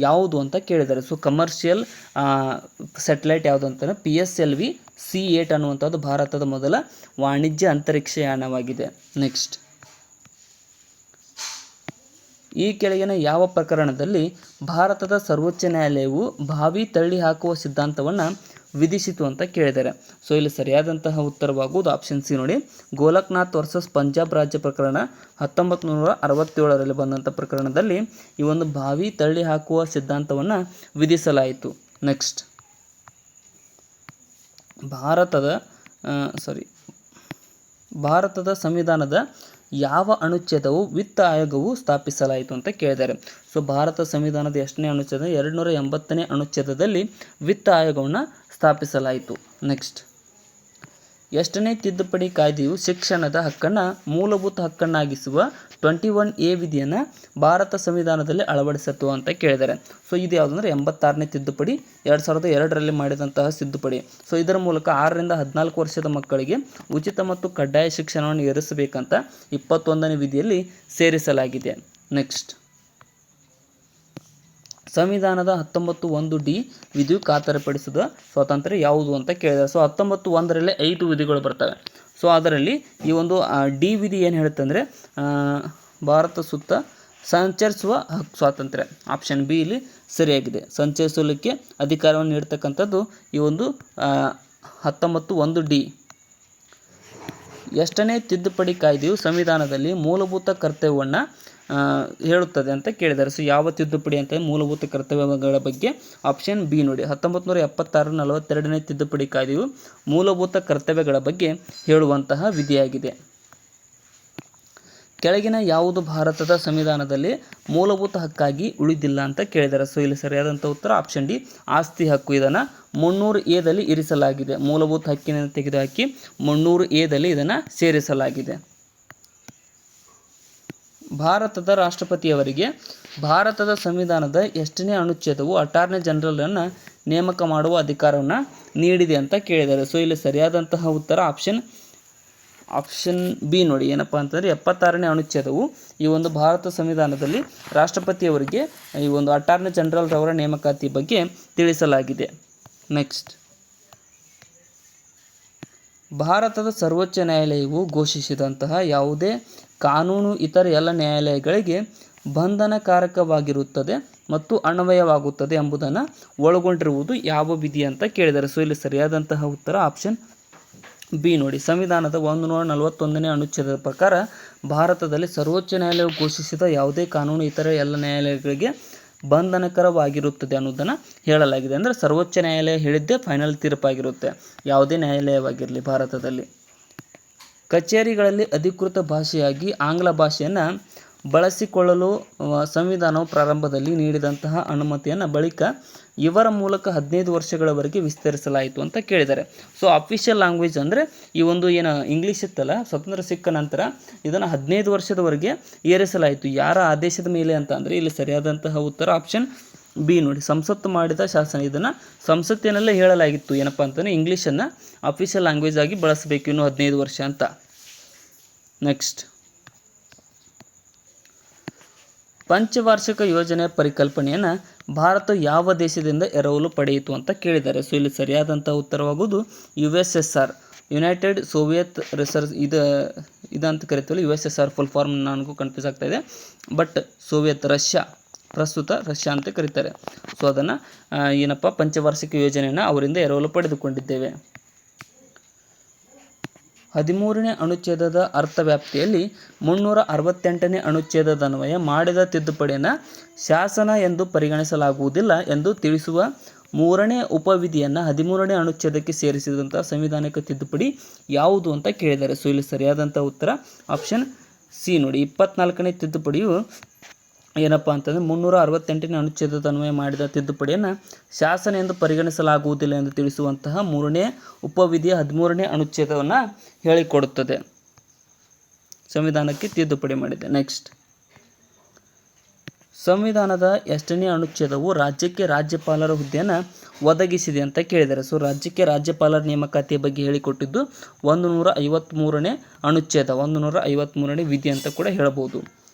ಯಾವುದು ಅಂತ ಕೇಳಿದ್ದಾರೆ. ಸೊ ಕಮರ್ಷಿಯಲ್ ಸ್ಯಾಟಲೈಟ್ ಯಾವುದು ಅಂತಂದರೆ PSLV C8 ಅನ್ನುವಂಥದ್ದು ಭಾರತದ ಮೊದಲ ವಾಣಿಜ್ಯ ಅಂತರಿಕ್ಷಯಾನವಾಗಿದೆ. ನೆಕ್ಸ್ಟ್, ಈ ಕೆಳಗಿನ ಯಾವ ಪ್ರಕರಣದಲ್ಲಿ ಭಾರತದ ಸರ್ವೋಚ್ಚ ನ್ಯಾಯಾಲಯವು ಬಾವಿ ತಳ್ಳಿ ಹಾಕುವ ಸಿದ್ಧಾಂತವನ್ನು ವಿಧಿಸಿತು ಅಂತ ಕೇಳಿದ್ದಾರೆ. ಸೊ ಇಲ್ಲಿ ಸರಿಯಾದಂತಹ ಉತ್ತರವಾಗುವುದು ಆಪ್ಷನ್ ಸಿ ನೋಡಿ, ಗೋಲಕ್ನಾಥ್ ವರ್ಸಸ್ ಪಂಜಾಬ್ ರಾಜ್ಯ ಪ್ರಕರಣ 1967ರಲ್ಲಿ ಬಂದಂಥ ಪ್ರಕರಣದಲ್ಲಿ ಈ ಒಂದು ಬಾವಿ ತಳ್ಳಿ ಹಾಕುವ ಸಿದ್ಧಾಂತವನ್ನು ವಿಧಿಸಲಾಯಿತು. ನೆಕ್ಸ್ಟ್, ಭಾರತದ ಸಂವಿಧಾನದ ಯಾವ ಅನುಚ್ಛೇದವು ವಿತ್ತ ಆಯೋಗವು ಸ್ಥಾಪಿಸಲಾಯಿತು ಅಂತ ಕೇಳಿದ್ದಾರೆ. ಸೊ ಭಾರತ ಸಂವಿಧಾನದ ಎಷ್ಟನೇ ಅನುಚ್ಛೇದ, 280ನೇ ಅನುಚ್ಛೇದದಲ್ಲಿ ವಿತ್ತ ಆಯೋಗವನ್ನು ಸ್ಥಾಪಿಸಲಾಯಿತು. ನೆಕ್ಸ್ಟ್, ಎಷ್ಟನೇ ತಿದ್ದುಪಡಿ ಕಾಯ್ದೆಯು ಶಿಕ್ಷಣದ ಹಕ್ಕನ್ನು ಮೂಲಭೂತ ಹಕ್ಕನ್ನಾಗಿಸುವ 21A ವಿಧಿಯನ್ನು ಭಾರತ ಸಂವಿಧಾನದಲ್ಲಿ ಅಳವಡಿಸಿತು ಅಂತ ಕೇಳಿದ್ದಾರೆ. ಸೊ ಇದು ಯಾವುದಂದ್ರೆ 86ನೇ ತಿದ್ದುಪಡಿ, 2002ರಲ್ಲಿ ಮಾಡಿದಂತಹ ತಿದ್ದುಪಡಿ. ಸೊ ಇದರ ಮೂಲಕ 6ರಿಂದ 14 ವರ್ಷದ ಮಕ್ಕಳಿಗೆ ಉಚಿತ ಮತ್ತು ಕಡ್ಡಾಯ ಶಿಕ್ಷಣವನ್ನು ಏರಿಸಬೇಕಂತ 21ನೇ ವಿಧಿಯಲ್ಲಿ ಸೇರಿಸಲಾಗಿದೆ. ನೆಕ್ಸ್ಟ್, ಸಂವಿಧಾನದ 19(1)D ವಿಧಿಯು ಖಾತರಿಪಡಿಸಿದ ಸ್ವಾತಂತ್ರ್ಯ ಯಾವುದು ಅಂತ ಕೇಳಿದ್ದಾರೆ. ಸೊ 19(1)ರಲ್ಲಿ 5 ವಿಧಿಗಳು ಬರ್ತವೆ. ಸೊ ಅದರಲ್ಲಿ ಈ ಒಂದು ಡಿ ವಿಧಿ ಏನು ಹೇಳುತ್ತೆ ಅಂದರೆ ಭಾರತ ಸುತ್ತ ಸಂಚರಿಸುವ ಸ್ವಾತಂತ್ರ್ಯ. ಆಪ್ಷನ್ ಬಿ ಇಲ್ಲಿ ಸರಿಯಾಗಿದೆ. ಸಂಚರಿಸಲಿಕ್ಕೆ ಅಧಿಕಾರವನ್ನು ನೀಡ್ತಕ್ಕಂಥದ್ದು ಈ ಒಂದು 19(1)D. ಎಷ್ಟನೇ ತಿದ್ದುಪಡಿ ಕಾಯ್ದೆಯು ಸಂವಿಧಾನದಲ್ಲಿ ಮೂಲಭೂತ ಕರ್ತವ್ಯವನ್ನು ಹೇಳುತ್ತದೆ ಅಂತ ಕೇಳಿದ್ದಾರೆ. ಸೊ ಯಾವ ತಿದ್ದುಪಡಿ ಅಂತ ಮೂಲಭೂತ ಕರ್ತವ್ಯಗಳ ಬಗ್ಗೆ ಆಪ್ಷನ್ ಬಿ ನೋಡಿ. 1976 42ನೇ ತಿದ್ದುಪಡಿ ಕಾಯ್ದೆಯು ಮೂಲಭೂತ ಕರ್ತವ್ಯಗಳ ಬಗ್ಗೆ ಹೇಳುವಂತಹ ವಿಧಿಯಾಗಿದೆ. ಕೆಳಗಿನ ಯಾವುದು ಭಾರತದ ಸಂವಿಧಾನದಲ್ಲಿ ಮೂಲಭೂತ ಹಕ್ಕಾಗಿ ಉಳಿದಿಲ್ಲ ಅಂತ ಕೇಳಿದ್ದಾರೆ. ಸೊ ಇಲ್ಲಿ ಸರಿಯಾದಂಥ ಉತ್ತರ ಆಪ್ಷನ್ ಡಿ, ಆಸ್ತಿ ಹಕ್ಕು. ಇದನ್ನು 300A ಇರಿಸಲಾಗಿದೆ. ಮೂಲಭೂತ ಹಕ್ಕಿನಿಂದ ತೆಗೆದುಹಾಕಿ 300A ಇದನ್ನು ಸೇರಿಸಲಾಗಿದೆ. ಭಾರತದ ರಾಷ್ಟ್ರಪತಿಯವರಿಗೆ ಭಾರತದ ಸಂವಿಧಾನದ ಎಷ್ಟನೇ ಅನುಚ್ಛೇದವು ಅಟಾರ್ನಿ ಜನರಲನ್ನು ನೇಮಕ ಮಾಡುವ ಅಧಿಕಾರವನ್ನು ನೀಡಿದೆ ಅಂತ ಕೇಳಿದ್ದಾರೆ. ಸೊ ಇಲ್ಲಿ ಸರಿಯಾದಂತಹ ಉತ್ತರ ಆಪ್ಷನ್ ಬಿ ನೋಡಿ. ಏನಪ್ಪ ಅಂತಂದರೆ 76ನೇ ಅನುಚ್ಛೇದವು ಈ ಒಂದು ಭಾರತ ಸಂವಿಧಾನದಲ್ಲಿ ರಾಷ್ಟ್ರಪತಿಯವರಿಗೆ ಈ ಒಂದು ಅಟಾರ್ನಿ ಜನರಲ್ ರವರ ನೇಮಕಾತಿ ಬಗ್ಗೆ ತಿಳಿಸಲಾಗಿದೆ. ನೆಕ್ಸ್ಟ್, ಭಾರತದ ಸರ್ವೋಚ್ಚ ನ್ಯಾಯಾಲಯವು ಘೋಷಿಸಿದಂತಹ ಯಾವುದೇ ಕಾನೂನು ಇತರ ಎಲ್ಲ ನ್ಯಾಯಾಲಯಗಳಿಗೆ ಬಂಧನಕಾರಕವಾಗಿರುತ್ತದೆ ಮತ್ತು ಅನ್ವಯವಾಗುತ್ತದೆ ಎಂಬುದನ್ನು ಒಳಗೊಂಡಿರುವುದು ಯಾವ ವಿಧಿ ಅಂತ ಕೇಳಿದ್ದಾರೆ. ಸೊ ಇಲ್ಲಿ ಸರಿಯಾದಂತಹ ಉತ್ತರ ಆಪ್ಷನ್ ಬಿ ನೋಡಿ. ಸಂವಿಧಾನದ 141ನೇ ಅನುಚ್ಛೇದದ ಪ್ರಕಾರ ಭಾರತದಲ್ಲಿ ಸರ್ವೋಚ್ಚ ನ್ಯಾಯಾಲಯವು ಘೋಷಿಸಿದ ಯಾವುದೇ ಕಾನೂನು ಇತರ ಎಲ್ಲ ನ್ಯಾಯಾಲಯಗಳಿಗೆ ಬಂಧನಕರವಾಗಿರುತ್ತದೆ ಅನ್ನೋದನ್ನು ಹೇಳಲಾಗಿದೆ. ಅಂದರೆ ಸರ್ವೋಚ್ಚ ನ್ಯಾಯಾಲಯ ಹೇಳಿದ್ದೇ ಫೈನಲ್ ತೀರ್ಪಾಗಿರುತ್ತೆ, ಯಾವುದೇ ನ್ಯಾಯಾಲಯವಾಗಿರಲಿ ಭಾರತದಲ್ಲಿ. ಕಚೇರಿಗಳಲ್ಲಿ ಅಧಿಕೃತ ಭಾಷೆಯಾಗಿ ಆಂಗ್ಲ ಭಾಷೆಯನ್ನು ಬಳಸಿಕೊಳ್ಳಲು ಸಂವಿಧಾನವು ಪ್ರಾರಂಭದಲ್ಲಿ ನೀಡಿದಂತಹ ಅನುಮತಿಯನ್ನು ಬಳಿಕ ಇವರ ಮೂಲಕ 15 ವರ್ಷಗಳವರೆಗೆ ವಿಸ್ತರಿಸಲಾಯಿತು ಅಂತ ಕೇಳಿದ್ದಾರೆ. ಸೊ ಅಫಿಷಿಯಲ್ ಲ್ಯಾಂಗ್ವೇಜ್ ಅಂದರೆ ಈ ಒಂದು ಏನು ಇಂಗ್ಲೀಷ್ ಇತ್ತಲ್ಲ, ಸ್ವತಂತ್ರ ಸಿಕ್ಕ ನಂತರ ಇದನ್ನು 15 ವರ್ಷದವರೆಗೆ ಏರಿಸಲಾಯಿತು. ಯಾರ ಆದೇಶದ ಮೇಲೆ ಅಂತ ಅಂದರೆ ಇಲ್ಲಿ ಸರಿಯಾದಂತಹ ಉತ್ತರ ಆಪ್ಷನ್ ಬಿ ನೋಡಿ. ಸಂಸತ್ತು ಮಾಡಿದ ಶಾಸನ. ಇದನ್ನು ಸಂಸತ್ತಿನಲ್ಲೇ ಹೇಳಲಾಗಿತ್ತು ಏನಪ್ಪ ಅಂತಂದರೆ ಇಂಗ್ಲೀಷನ್ನು ಅಫಿಷಿಯಲ್ ಲ್ಯಾಂಗ್ವೇಜ್ ಆಗಿ ಬಳಸಬೇಕು ಇನ್ನು 15 ವರ್ಷ ಅಂತ. ನೆಕ್ಸ್ಟ್, ಪಂಚವಾರ್ಷಿಕ ಯೋಜನೆಯ ಪರಿಕಲ್ಪನೆಯನ್ನು ಭಾರತ ಯಾವ ದೇಶದಿಂದ ಎರವಲು ಪಡೆಯಿತು ಅಂತ ಕೇಳಿದ್ದಾರೆ. ಸೊ ಇಲ್ಲಿ ಸರಿಯಾದಂಥ ಉತ್ತರವಾಗುವುದು USSR, ಯುನೈಟೆಡ್ ಸೋವಿಯತ್ ರಿಸರ್ಚ್. ಇದಂತ ಕರಿತೀವಲ್ಲ USSR ಫುಲ್ ಫಾರ್ಮ್ ನನಗೂ ಕನ್ಫ್ಯೂಸ್ ಆಗ್ತಾ ಇದೆ. ಬಟ್ ಸೋವಿಯತ್ ರಷ್ಯಾ, ಪ್ರಸ್ತುತ ರಷ್ಯಾ ಅಂತ ಕರೀತಾರೆ. ಸೊ ಅದನ್ನು ಏನಪ್ಪ ಪಂಚವಾರ್ಷಿಕ ಯೋಜನೆಯನ್ನು ಅವರಿಂದ ಎರವಲು ಪಡೆದುಕೊಂಡಿದ್ದೇವೆ. 13ನೇ ಅನುಚ್ಛೇದದ ಅರ್ಥವ್ಯಾಪ್ತಿಯಲ್ಲಿ 368ನೇ ಅನುಚ್ಛೇದದನ್ವಯ ಮಾಡಿದ ತಿದ್ದುಪಡಿಯನ್ನು ಶಾಸನ ಎಂದು ಪರಿಗಣಿಸಲಾಗುವುದಿಲ್ಲ ಎಂದು ತಿಳಿಸುವ 3ನೇ ಉಪವಿಧಿಯನ್ನು 13ನೇ ಅನುಚ್ಛೇದಕ್ಕೆ ಸೇರಿಸಿದಂಥ ಸಂವಿಧಾನಿಕ ತಿದ್ದುಪಡಿ ಯಾವುದು ಅಂತ ಕೇಳಿದ್ದಾರೆ. ಸೊ ಇಲ್ಲಿ ಸರಿಯಾದಂಥ ಉತ್ತರ ಆಪ್ಷನ್ ಸಿ ನೋಡಿ. 24ನೇ ತಿದ್ದುಪಡಿಯು ಏನಪ್ಪ ಅಂತಂದರೆ 368ನೇ ಅನುಚ್ಛೇದದ ಅನ್ವಯ ಮಾಡಿದ ತಿದ್ದುಪಡಿಯನ್ನು ಶಾಸನ ಎಂದು ಪರಿಗಣಿಸಲಾಗುವುದಿಲ್ಲ ಎಂದು ತಿಳಿಸುವಂತಹ 3ನೇ ಉಪವಿಧಿಯ 13ನೇ ಅನುಚ್ಛೇದವನ್ನು ಹೇಳಿಕೊಡುತ್ತದೆ. ಸಂವಿಧಾನಕ್ಕೆ ತಿದ್ದುಪಡಿ ಮಾಡಿದೆ. ನೆಕ್ಸ್ಟ್, ಸಂವಿಧಾನದ ಎಷ್ಟನೇ ಅನುಚ್ಛೇದವು ರಾಜ್ಯಕ್ಕೆ ರಾಜ್ಯಪಾಲರ ಹುದ್ದೆಯನ್ನು ಒದಗಿಸಿದೆ ಅಂತ ಕೇಳಿದ್ದಾರೆ. ಸೊ ರಾಜ್ಯಕ್ಕೆ ರಾಜ್ಯಪಾಲರ ನೇಮಕಾತಿಯ ಬಗ್ಗೆ ಹೇಳಿಕೊಟ್ಟಿದ್ದು 153ನೇ ಅನುಚ್ಛೇದ, 153ನೇ ವಿಧಿ ಅಂತ ಕೂಡ ಹೇಳಬಹುದು.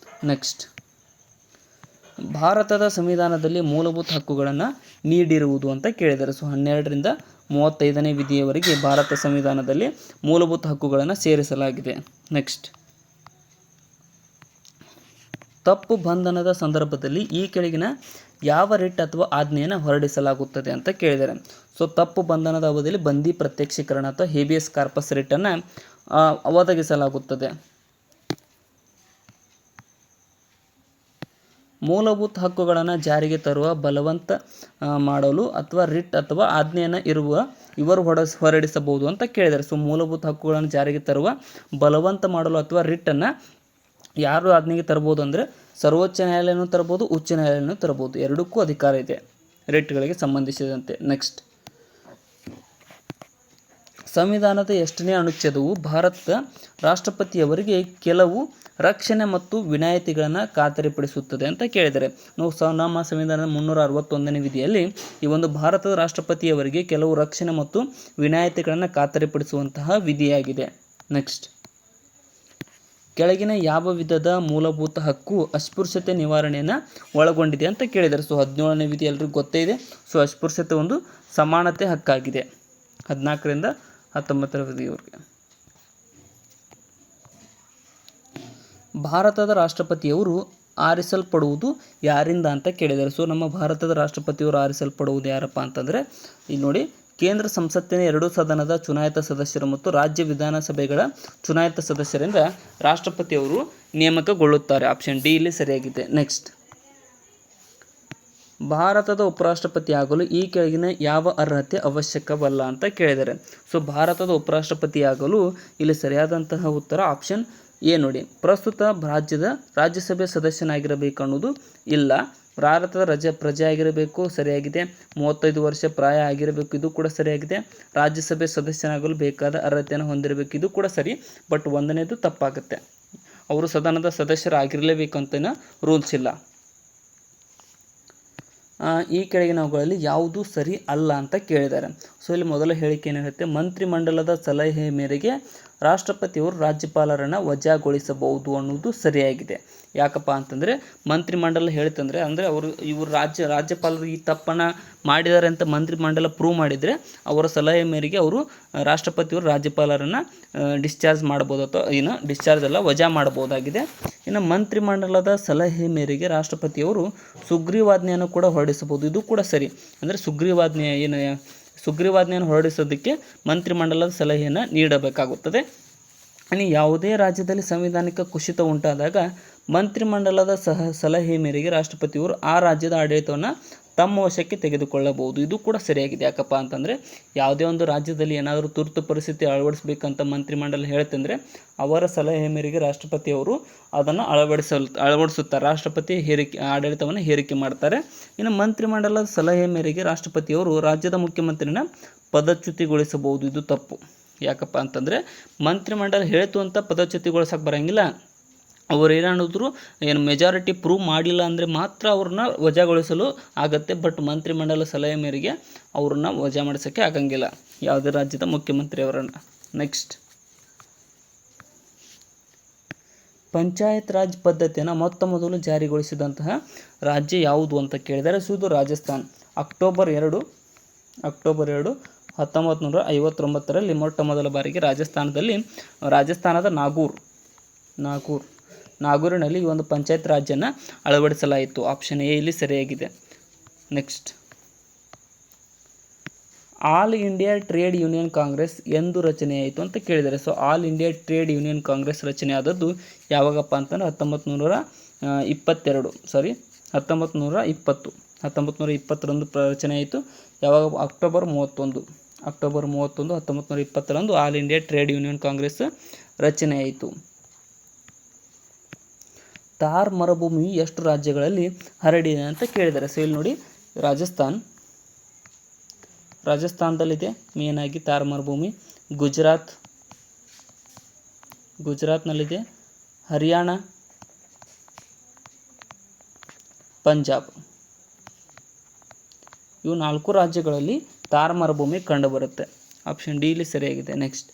ನೆಕ್ಸ್ಟ್, ಭಾರತದ ಸಂವಿಧಾನದಲ್ಲಿ ಮೂಲಭೂತ ಹಕ್ಕುಗಳನ್ನು ನೀಡಿರುವುದು ಅಂತ ಕೇಳಿದ್ದಾರೆ. ಸೊ 12ರಿಂದ 35ನೇ ವಿಧಿಯವರೆಗೆ ಭಾರತ ಸಂವಿಧಾನದಲ್ಲಿ ಮೂಲಭೂತ ಹಕ್ಕುಗಳನ್ನು ಸೇರಿಸಲಾಗಿದೆ. ನೆಕ್ಸ್ಟ್, ತಪ್ಪು ಬಂಧನದ ಸಂದರ್ಭದಲ್ಲಿ ಈ ಕೆಳಗಿನ ಯಾವ ರಿಟ್ ಅಥವಾ ಆಜ್ಞೆಯನ್ನು ಹೊರಡಿಸಲಾಗುತ್ತದೆ ಅಂತ ಕೇಳಿದ್ದಾರೆ. ಸೊ ತಪ್ಪು ಬಂಧನದ ಅವಧಿಯಲ್ಲಿ ಬಂದಿ ಪ್ರತ್ಯಕ್ಷೀಕರಣ ಅಥವಾ ಹೇಬಿಯಸ್ ಕಾರ್ಪಸ್ ರಿಟ್ಟನ್ನು ಒದಗಿಸಲಾಗುತ್ತದೆ. ಮೂಲಭೂತ ಹಕ್ಕುಗಳನ್ನು ಜಾರಿಗೆ ತರುವ ಬಲವಂತ ಮಾಡಲು ಅಥವಾ ರಿಟ್ ಅಥವಾ ಆಜ್ಞೆಯನ್ನು ಇವರು ಹೊರಡಿಸಬಹುದು ಅಂತ ಕೇಳಿದ್ದಾರೆ. ಸೊ ಮೂಲಭೂತ ಹಕ್ಕುಗಳನ್ನು ಜಾರಿಗೆ ತರುವ ಬಲವಂತ ಮಾಡಲು ಅಥವಾ ರಿಟ್ಟನ್ನು ಯಾರು ಆಜ್ಞೆಗೆ ತರಬಹುದು ಅಂದರೆ ಸರ್ವೋಚ್ಚ ನ್ಯಾಯಾಲಯನೂ ತರಬಹುದು, ಉಚ್ಚ ನ್ಯಾಯಾಲಯನೂ ತರಬಹುದು. ಎರಡಕ್ಕೂ ಅಧಿಕಾರ ಇದೆ ರಿಟ್ಗಳಿಗೆ ಸಂಬಂಧಿಸಿದಂತೆ. ನೆಕ್ಸ್ಟ್, ಸಂವಿಧಾನದ ಎಷ್ಟನೇ ಅನುಚ್ಛೇದವು ಭಾರತದ ರಾಷ್ಟ್ರಪತಿಯವರಿಗೆ ಕೆಲವು ರಕ್ಷಣೆ ಮತ್ತು ವಿನಾಯಿತಿಗಳನ್ನು ಖಾತರಿಪಡಿಸುತ್ತದೆ ಅಂತ ಕೇಳಿದರೆ ನಮ್ಮ ಸಂವಿಧಾನದ 361ನೇ ವಿಧಿಯಲ್ಲಿ ಈ ಒಂದು ಭಾರತದ ರಾಷ್ಟ್ರಪತಿಯವರಿಗೆ ಕೆಲವು ರಕ್ಷಣೆ ಮತ್ತು ವಿನಾಯಿತಿಗಳನ್ನು ಖಾತರಿಪಡಿಸುವಂತಹ ವಿಧಿಯಾಗಿದೆ. ನೆಕ್ಸ್ಟ್, ಕೆಳಗಿನ ಯಾವ ವಿಧದ ಮೂಲಭೂತ ಹಕ್ಕು ಅಸ್ಪೃಶ್ಯತೆ ನಿವಾರಣೆಯನ್ನು ಒಳಗೊಂಡಿದೆ ಅಂತ ಕೇಳಿದ್ದಾರೆ. ಸೊ 17ನೇ ವಿಧಿ ಎಲ್ರಿಗೂ ಗೊತ್ತೇ ಇದೆ. ಸೊ ಅಸ್ಪೃಶ್ಯತೆ ಒಂದು ಸಮಾನತೆ ಹಕ್ಕಾಗಿದೆ. 14ರಿಂದ 19ರ ವಿಧಿಯವರೆಗೆ ಭಾರತದ ರಾಷ್ಟ್ರಪತಿಯವರು ಆರಿಸಲ್ಪಡುವುದು ಯಾರಿಂದ ಅಂತ ಕೇಳಿದ್ದಾರೆ. ಸೊ ನಮ್ಮ ಭಾರತದ ರಾಷ್ಟ್ರಪತಿಯವರು ಆರಿಸಲ್ಪಡುವುದು ಯಾರಪ್ಪ ಅಂತಂದರೆ ಇಲ್ಲಿ ನೋಡಿ, ಕೇಂದ್ರ ಸಂಸತ್ತಿನ 2 ಸದನದ ಚುನಾಯಿತ ಸದಸ್ಯರು ಮತ್ತು ರಾಜ್ಯ ವಿಧಾನಸಭೆಗಳ ಚುನಾಯಿತ ಸದಸ್ಯರಿಂದ ರಾಷ್ಟ್ರಪತಿಯವರು ನೇಮಕಗೊಳ್ಳುತ್ತಾರೆ. ಆಪ್ಷನ್ ಡಿ ಇಲ್ಲಿ ಸರಿಯಾಗಿದೆ. ನೆಕ್ಸ್ಟ್, ಭಾರತದ ಉಪರಾಷ್ಟ್ರಪತಿಯಾಗಲು ಈ ಕೆಳಗಿನ ಯಾವ ಅರ್ಹತೆ ಅವಶ್ಯಕವಲ್ಲ ಅಂತ ಕೇಳಿದ್ದಾರೆ. ಸೊ ಭಾರತದ ಉಪರಾಷ್ಟ್ರಪತಿಯಾಗಲು ಇಲ್ಲಿ ಸರಿಯಾದಂತಹ ಉತ್ತರ ಆಪ್ಷನ್ ಎ ನೋಡಿ, ಪ್ರಸ್ತುತ ರಾಜ್ಯಸಭೆ ಸದಸ್ಯನಾಗಿರಬೇಕು ಅನ್ನೋದು ಇಲ್ಲ. ಭಾರತದ ಪ್ರಜೆ ಆಗಿರಬೇಕು, ಸರಿಯಾಗಿದೆ. 35 ವರ್ಷ ಪ್ರಾಯ ಆಗಿರಬೇಕು, ಇದು ಕೂಡ ಸರಿಯಾಗಿದೆ. ರಾಜ್ಯಸಭೆ ಸದಸ್ಯನಾಗಲು ಬೇಕಾದ ಅರ್ಹತೆಯನ್ನು ಹೊಂದಿರಬೇಕು, ಇದು ಕೂಡ ಸರಿ. ಬಟ್ ಒಂದನೇದು ತಪ್ಪಾಗುತ್ತೆ. ಅವರು ಸದನದ ಸದಸ್ಯರಾಗಿರಲೇಬೇಕಂತೇನೋ ರೂಲ್ಸ್ ಇಲ್ಲ. ಈ ಕೆಳಗಿನವುಗಳಲ್ಲಿ ಯಾವುದು ಸರಿ ಅಲ್ಲ ಅಂತ ಕೇಳಿದ್ದಾರೆ. ಸೊ ಇಲ್ಲಿ ಮೊದಲ ಹೇಳಿಕೆ ಏನು ಹೇಳುತ್ತೆ, ಮಂತ್ರಿಮಂಡಲದ ಸಲಹೆ ಮೇರೆಗೆ ರಾಷ್ಟ್ರಪತಿಯವರು ರಾಜ್ಯಪಾಲರನ್ನು ವಜಾಗೊಳಿಸಬಹುದು ಅನ್ನೋದು ಸರಿಯಾಗಿದೆ. ಯಾಕಪ್ಪ ಅಂತಂದರೆ ಮಂತ್ರಿಮಂಡಲ ಹೇಳ್ತಂದರೆ ಇವರು ರಾಜ್ಯಪಾಲರು ಈ ತಪ್ಪನ್ನು ಮಾಡಿದ್ದಾರೆ ಅಂತ ಮಂತ್ರಿಮಂಡಲ ಪ್ರೂವ್ ಮಾಡಿದರೆ ಅವರ ಸಲಹೆ ಮೇರೆಗೆ ಅವರು ರಾಷ್ಟ್ರಪತಿಯವರು ರಾಜ್ಯಪಾಲರನ್ನು ಡಿಸ್ಚಾರ್ಜ್ ಮಾಡ್ಬೋದು, ಅಥವಾ ಡಿಸ್ಚಾರ್ಜ್ ಅಲ್ಲ, ವಜಾ ಮಾಡಬಹುದಾಗಿದೆ. ಇನ್ನು ಮಂತ್ರಿಮಂಡಲದ ಸಲಹೆ ಮೇರೆಗೆ ರಾಷ್ಟ್ರಪತಿಯವರು ಸುಗ್ರೀವಾಜ್ಞೆಯನ್ನು ಕೂಡ ಹೊರಡಿಸಬಹುದು, ಇದು ಕೂಡ ಸರಿ. ಅಂದರೆ ಸುಗ್ರೀವಾಜ್ಞೆಯನ್ನು ಹೊರಡಿಸೋದಕ್ಕೆ ಮಂತ್ರಿಮಂಡಲದ ಸಲಹೆಯನ್ನು ನೀಡಬೇಕಾಗುತ್ತದೆ. ಇನ್ನು ಯಾವುದೇ ರಾಜ್ಯದಲ್ಲಿ ಸಂವಿಧಾನಿಕ ಕುಸಿತ ಉಂಟಾದಾಗ ಮಂತ್ರಿಮಂಡಲದ ಸಲಹೆ ಮೇರೆಗೆ ರಾಷ್ಟ್ರಪತಿಯವರು ಆ ರಾಜ್ಯದ ಆಡಳಿತವನ್ನು ತಮ್ಮ ವಶಕ್ಕೆ ತೆಗೆದುಕೊಳ್ಳಬಹುದು, ಇದು ಕೂಡ ಸರಿಯಾಗಿದೆ. ಯಾಕಪ್ಪ ಅಂತಂದರೆ ಯಾವುದೇ ಒಂದು ರಾಜ್ಯದಲ್ಲಿ ಏನಾದರೂ ತುರ್ತು ಪರಿಸ್ಥಿತಿ ಅಳವಡಿಸಬೇಕಂತ ಮಂತ್ರಿಮಂಡಲ ಹೇಳ್ತಂದರೆ ಅವರ ಸಲಹೆ ಮೇರೆಗೆ ರಾಷ್ಟ್ರಪತಿಯವರು ಅದನ್ನು ಅಳವಡಿಸುತ್ತಾರೆ. ರಾಷ್ಟ್ರಪತಿ ಆಡಳಿತವನ್ನು ಹೇರಿಕೆ ಮಾಡ್ತಾರೆ. ಇನ್ನು ಮಂತ್ರಿಮಂಡಲದ ಸಲಹೆ ಮೇರೆಗೆ ರಾಷ್ಟ್ರಪತಿಯವರು ರಾಜ್ಯದ ಮುಖ್ಯಮಂತ್ರಿನ ಪದಚ್ಯುತಿಗೊಳಿಸಬಹುದು, ಇದು ತಪ್ಪು. ಯಾಕಪ್ಪ ಅಂತಂದರೆ ಮಂತ್ರಿಮಂಡಲ ಹೇಳ್ತು ಅಂತ ಪದಚ್ಯುತಿಗೊಳಿಸಕ್ಕೆ ಬರೋಂಗಿಲ್ಲ. ಅವರು ಏನು ಮೆಜಾರಿಟಿ ಪ್ರೂವ್ ಮಾಡಿಲ್ಲ ಅಂದರೆ ಮಾತ್ರ ಅವ್ರನ್ನ ವಜಾಗೊಳಿಸಲು ಆಗತ್ತೆ. ಬಟ್ ಮಂತ್ರಿಮಂಡಲ ಸಲಹೆ ಮೇರೆಗೆ ಅವ್ರನ್ನ ವಜಾ ಮಾಡಿಸೋಕ್ಕೆ ಆಗಂಗಿಲ್ಲ ಯಾವುದೇ ರಾಜ್ಯದ ಮುಖ್ಯಮಂತ್ರಿಯವರನ್ನು. ನೆಕ್ಸ್ಟ್, ಪಂಚಾಯತ್ ರಾಜ್ ಪದ್ಧತಿಯನ್ನು ಮೊದಲು ಜಾರಿಗೊಳಿಸಿದಂತಹ ರಾಜ್ಯ ಯಾವುದು ಅಂತ ಕೇಳಿದರೆ ಸೊ ಇದು ರಾಜಸ್ಥಾನ್. ಅಕ್ಟೋಬರ್ 2, 1959ರಲ್ಲಿ ಮೊದಲ ಬಾರಿಗೆ ರಾಜಸ್ಥಾನದ ನಾಗೂರಿನಲ್ಲಿ ಈ ಒಂದು ಪಂಚಾಯತ್ ರಾಜನ್ನು ಅಳವಡಿಸಲಾಯಿತು. ಆಪ್ಷನ್ ಎ ಇಲ್ಲಿ ಸರಿಯಾಗಿದೆ. Next, all India trade union Congress ಎಂದು ರಚನೆಯಾಯಿತು ಅಂತ ಕೇಳಿದ್ದಾರೆ. So all India trade union Congress ರಚನೆ ಆದದ್ದು ಯಾವಾಗಪ್ಪ ಅಂತಂದರೆ 1920ರಂದು ರಚನೆ ಆಯಿತು. ಯಾವಾಗ? ಅಕ್ಟೋಬರ್ 31, 1920ರಂದು all India trade union Congress ರಚನೆಯಾಯಿತು. ಥಾರ್ ಮರುಭೂಮಿಯು ಎಷ್ಟು ರಾಜ್ಯಗಳಲ್ಲಿ ಹರಡಿದೆ ಅಂತ ಕೇಳಿದ್ದಾರೆ. ಸೊ ಇಲ್ಲಿ ನೋಡಿ, ರಾಜಸ್ಥಾನದಲ್ಲಿದೆ ಮೇನ್ ಆಗಿ ಥಾರ್ ಮರುಭೂಮಿ. ಗುಜರಾತ್ನಲ್ಲಿದೆ, ಹರಿಯಾಣ, ಪಂಜಾಬ್, ಇವು 4 ರಾಜ್ಯಗಳಲ್ಲಿ ಥಾರ್ ಮರುಭೂಮಿ ಕಂಡುಬರುತ್ತೆ. ಆಪ್ಷನ್ ಡಿ ಇಲ್ಲಿ ಸರಿಯಾಗಿದೆ. ನೆಕ್ಸ್ಟ್,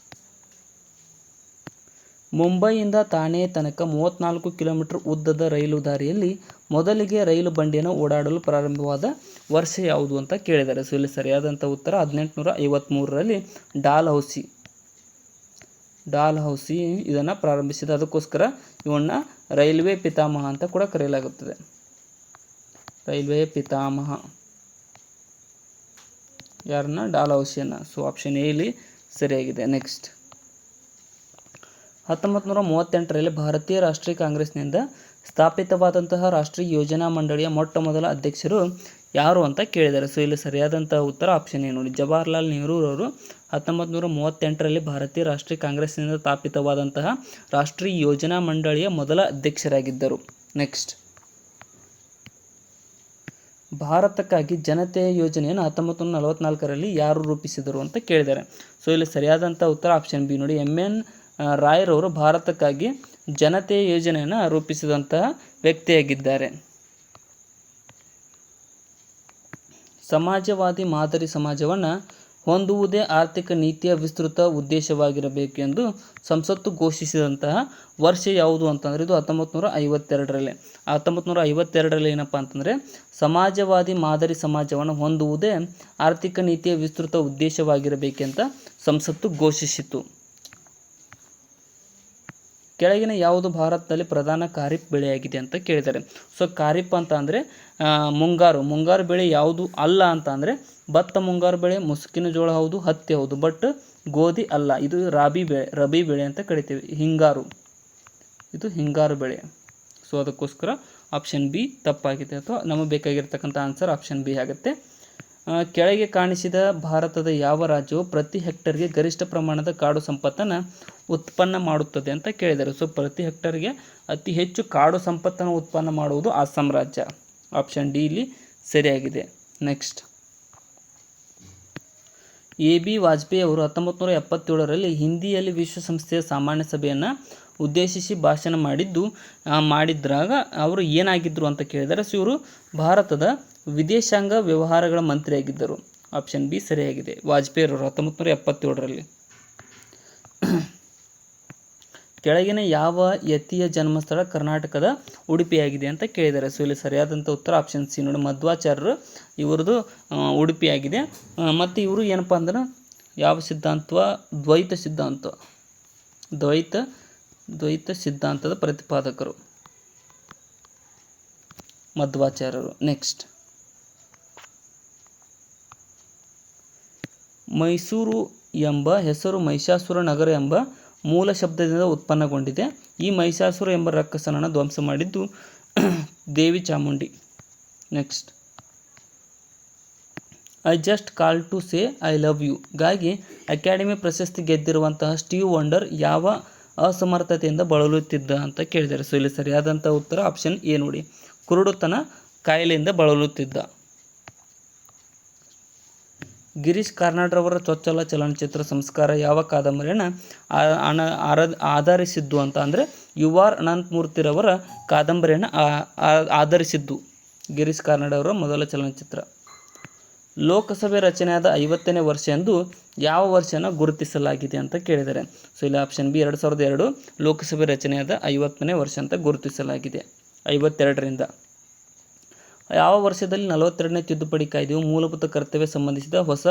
ಮುಂಬೈಯಿಂದ ಥಾಣೆ ತನಕ 34 ಕಿಲೋಮೀಟರ್ ಉದ್ದದ ರೈಲು ದಾರಿಯಲ್ಲಿ ಮೊದಲಿಗೆ ರೈಲು ಬಂಡಿಯನ್ನು ಓಡಾಡಲು ಪ್ರಾರಂಭವಾದ ವರ್ಷ ಯಾವುದು ಅಂತ ಕೇಳಿದ್ದಾರೆ. ಸೊ ಇಲ್ಲಿ ಸರಿಯಾದಂಥ ಉತ್ತರ 1853ರಲ್ಲಿ ಡಾಲ್ ಹೌಸಿ ಇದನ್ನು ಪ್ರಾರಂಭಿಸಿದ. ಅದಕ್ಕೋಸ್ಕರ ಇವನ್ನ ರೈಲ್ವೆ ಪಿತಾಮಹ ಅಂತ ಕೂಡ ಕರೆಯಲಾಗುತ್ತದೆ. ರೈಲ್ವೆ ಪಿತಾಮಹ ಯಾರನ್ನ? ಡಾಲ್ ಹೌಸಿಯನ್ನು. ಸೊ ಆಪ್ಷನ್ ಎ ಇಲ್ಲಿ ಸರಿಯಾಗಿದೆ. ನೆಕ್ಸ್ಟ್, 1938ರಲ್ಲಿ ಭಾರತೀಯ ರಾಷ್ಟ್ರೀಯ ಕಾಂಗ್ರೆಸ್ನಿಂದ ಸ್ಥಾಪಿತವಾದಂತಹ ರಾಷ್ಟ್ರೀಯ ಯೋಜನಾ ಮಂಡಳಿಯ ಮೊದಲ ಅಧ್ಯಕ್ಷರು ಯಾರು ಅಂತ ಕೇಳಿದ್ದಾರೆ. ಸೊ ಇಲ್ಲಿ ಸರಿಯಾದಂತಹ ಉತ್ತರ ಆಪ್ಷನ್ ಎ ನೋಡಿ, ಜವಾಹರ್ಲಾಲ್ ನೆಹರೂರವರು 1938ರಲ್ಲಿ ಭಾರತೀಯ ರಾಷ್ಟ್ರೀಯ ಕಾಂಗ್ರೆಸ್ನಿಂದ ಸ್ಥಾಪಿತವಾದಂತಹ ರಾಷ್ಟ್ರೀಯ ಯೋಜನಾ ಮಂಡಳಿಯ ಮೊದಲ ಅಧ್ಯಕ್ಷರಾಗಿದ್ದರು. ನೆಕ್ಸ್ಟ್, ಭಾರತಕ್ಕಾಗಿ ಜನತೆಯ ಯೋಜನೆಯನ್ನು 1944ರಲ್ಲಿ ಯಾರು ರೂಪಿಸಿದರು ಅಂತ ಕೇಳಿದ್ದಾರೆ. ಸೊ ಇಲ್ಲಿ ಸರಿಯಾದಂಥ ಉತ್ತರ ಆಪ್ಷನ್ ಬಿ ನೋಡಿ, ಎನ್ ರಾಯ್ರವರು ಭಾರತಕ್ಕಾಗಿ ಜನತೆಯ ಯೋಜನೆಯನ್ನು ರೂಪಿಸಿದಂತಹ ವ್ಯಕ್ತಿಯಾಗಿದ್ದಾರೆ. ಸಮಾಜವಾದಿ ಮಾದರಿ ಸಮಾಜವನ್ನು ಹೊಂದುವುದೇ ಆರ್ಥಿಕ ನೀತಿಯ ವಿಸ್ತೃತ ಉದ್ದೇಶವಾಗಿರಬೇಕು ಎಂದು ಸಂಸತ್ತು ಘೋಷಿಸಿದಂತಹ ವರ್ಷ ಯಾವುದು ಅಂತಂದರೆ ಇದು 1952ರಲ್ಲಿ. 1952ರಲ್ಲಿ ಏನಪ್ಪ ಅಂತಂದರೆ ಸಮಾಜವಾದಿ ಮಾದರಿ ಸಮಾಜವನ್ನು ಹೊಂದುವುದೇ ಆರ್ಥಿಕ ನೀತಿಯ ವಿಸ್ತೃತ ಉದ್ದೇಶವಾಗಿರಬೇಕೆಂತ ಸಂಸತ್ತು ಘೋಷಿಸಿತು. ಕೆಳಗಿನ ಯಾವುದು ಭಾರತದಲ್ಲಿ ಪ್ರಧಾನ ಖಾರಿಫ್ ಬೆಳೆಯಾಗಿದೆ ಅಂತ ಕೇಳಿದ್ದಾರೆ. ಸೊ ಖಾರಿಫ್ ಅಂತ ಅಂದರೆ ಮುಂಗಾರು ಬೆಳೆ ಯಾವುದು ಅಲ್ಲ ಅಂತ ಅಂದರೆ ಭತ್ತ ಮುಂಗಾರು ಬೆಳೆ, ಮುಸುಕಿನ ಜೋಳ ಹೌದು, ಹತ್ತಿ ಹೌದು, ಬಟ್ ಗೋಧಿ ಅಲ್ಲ. ಇದು ರಬಿ ಬೆಳೆ ಅಂತ ಕರಿತೀವಿ. ಇದು ಹಿಂಗಾರು ಬೆಳೆ. ಸೊ ಅದಕ್ಕೋಸ್ಕರ ಆಪ್ಷನ್ ಬಿ ತಪ್ಪಾಗಿದೆ, ಅಥವಾ ನಮಗೆ ಬೇಕಾಗಿರ್ತಕ್ಕಂಥ ಆನ್ಸರ್ ಆಪ್ಷನ್ ಬಿ ಆಗುತ್ತೆ. ಕೆಳಗೆ ಕಾಣಿಸಿದ ಭಾರತದ ಯಾವ ರಾಜ್ಯವು ಪ್ರತಿ ಹೆಕ್ಟರ್ಗೆ ಗರಿಷ್ಠ ಪ್ರಮಾಣದ ಕಾಡು ಸಂಪತ್ತನ್ನು ಉತ್ಪನ್ನ ಮಾಡುತ್ತದೆ ಅಂತ ಕೇಳಿದ್ದಾರೆ. ಸೊ ಪ್ರತಿ ಹೆಕ್ಟರ್ಗೆ ಅತಿ ಹೆಚ್ಚು ಕಾಡು ಸಂಪತ್ತನ್ನು ಉತ್ಪನ್ನ ಮಾಡುವುದು ಅಸ್ಸಾಂ ರಾಜ್ಯ. ಆಪ್ಷನ್ ಡಿ ಇಲ್ಲಿ ಸರಿಯಾಗಿದೆ. ನೆಕ್ಸ್ಟ್, AB ವಾಜಪೇಯಿ ಅವರು 1977ರಲ್ಲಿ ಹಿಂದಿಯಲ್ಲಿ ವಿಶ್ವಸಂಸ್ಥೆಯ ಸಾಮಾನ್ಯ ಸಭೆಯನ್ನು ಉದ್ದೇಶಿಸಿ ಭಾಷಣ ಮಾಡಿದ್ರಾಗ ಅವರು ಏನಾಗಿದ್ದರು ಅಂತ ಕೇಳಿದ್ದಾರೆ. ಸೊ ಇವರು ಭಾರತದ ವಿದೇಶಾಂಗ ವ್ಯವಹಾರಗಳ ಮಂತ್ರಿಯಾಗಿದ್ದರು. ಆಪ್ಷನ್ ಬಿ ಸರಿಯಾಗಿದೆ. ವಾಜಪೇಯಿ ಅವರು 1977ರಲ್ಲಿ. ಕೆಳಗಿನ ಯಾವ ಯತಿಯ ಜನ್ಮಸ್ಥಳ ಕರ್ನಾಟಕದ ಉಡುಪಿಯಾಗಿದೆ ಅಂತ ಕೇಳಿದ್ದಾರೆ. ಸೊ ಇಲ್ಲಿ ಸರಿಯಾದಂಥ ಉತ್ತರ ಆಪ್ಷನ್ ಸಿ ನೋಡಿ, ಮಧ್ವಾಚಾರ್ಯರು ಇವ್ರದ್ದು ಉಡುಪಿಯಾಗಿದೆ. ಮತ್ತು ಇವರು ಏನಪ್ಪ ಅಂದ್ರೆ ಯಾವ ಸಿದ್ಧಾಂತ? ದ್ವೈತ ಸಿದ್ಧಾಂತದ ಪ್ರತಿಪಾದಕರು ಮಧ್ವಾಚಾರ್ಯರು. ನೆಕ್ಸ್ಟ್, ಮೈಸೂರು ಎಂಬ ಹೆಸರು ಮಹಿಷಾಸುರ ನಗರ ಎಂಬ ಮೂಲ ಶಬ್ದದಿಂದ ಉತ್ಪನ್ನಗೊಂಡಿದೆ. ಈ ಮಹಿಷಾಸುರ ಎಂಬ ರಾಕ್ಷಸನನ್ನು ಧ್ವಂಸ ಮಾಡಿದ್ದು Devi Chamundi. Next, I just called to say I love you ಗಾಗಿ ಅಕಾಡೆಮಿ ಪ್ರಶಸ್ತಿ ಗೆದ್ದಿರುವಂತಹ ಸ್ಟೀವ್ ವಂಡರ್ ಯಾವ ಅಸಮರ್ಥತೆಯಿಂದ ಬಳಲುತ್ತಿದ್ದ ಅಂತ ಕೇಳಿದ್ದಾರೆ. ಸೊ ಇಲ್ಲಿ ಸರಿಯಾದಂಥ ಉತ್ತರ ಆಪ್ಷನ್ ಎ ನೋಡಿ, ಕುರುಡುತನ ಕಾಯಿಲೆಯಿಂದ ಬಳಲುತ್ತಿದ್ದ. ಗಿರೀಶ್ ಕಾರ್ನಾಡ್ರವರ ಚೊಚ್ಚಲ ಚಲನಚಿತ್ರ ಸಂಸ್ಕಾರ ಯಾವ ಕಾದಂಬರಿಯನ್ನು ಆಧರಿಸಿದ್ದು ಅಂತ ಅಂದರೆ UR ಅನಂತಮೂರ್ತಿರವರ ಕಾದಂಬರಿಯನ್ನು ಆಧರಿಸಿದ್ದು ಗಿರೀಶ್ ಕಾರ್ನಾಡ್ ಅವರ ಮೊದಲ ಚಲನಚಿತ್ರ. ಲೋಕಸಭೆ ರಚನೆಯಾದ 50ನೇ ವರ್ಷ ಎಂದು ಯಾವ ವರ್ಷನ ಗುರುತಿಸಲಾಗಿದೆ ಅಂತ ಕೇಳಿದ್ದಾರೆ. ಸೊ ಇಲ್ಲಿ ಆಪ್ಷನ್ ಬಿ 2002 ಲೋಕಸಭೆ ರಚನೆಯಾದ 50ನೇ ವರ್ಷ ಅಂತ ಗುರುತಿಸಲಾಗಿದೆ. 52ರಿಂದ. ಯಾವ ವರ್ಷದಲ್ಲಿ 42ನೇ ತಿದ್ದುಪಡಿ ಕಾಯ್ದೆಯು ಮೂಲಭೂತ ಕರ್ತವ್ಯ ಸಂಬಂಧಿಸಿದ ಹೊಸ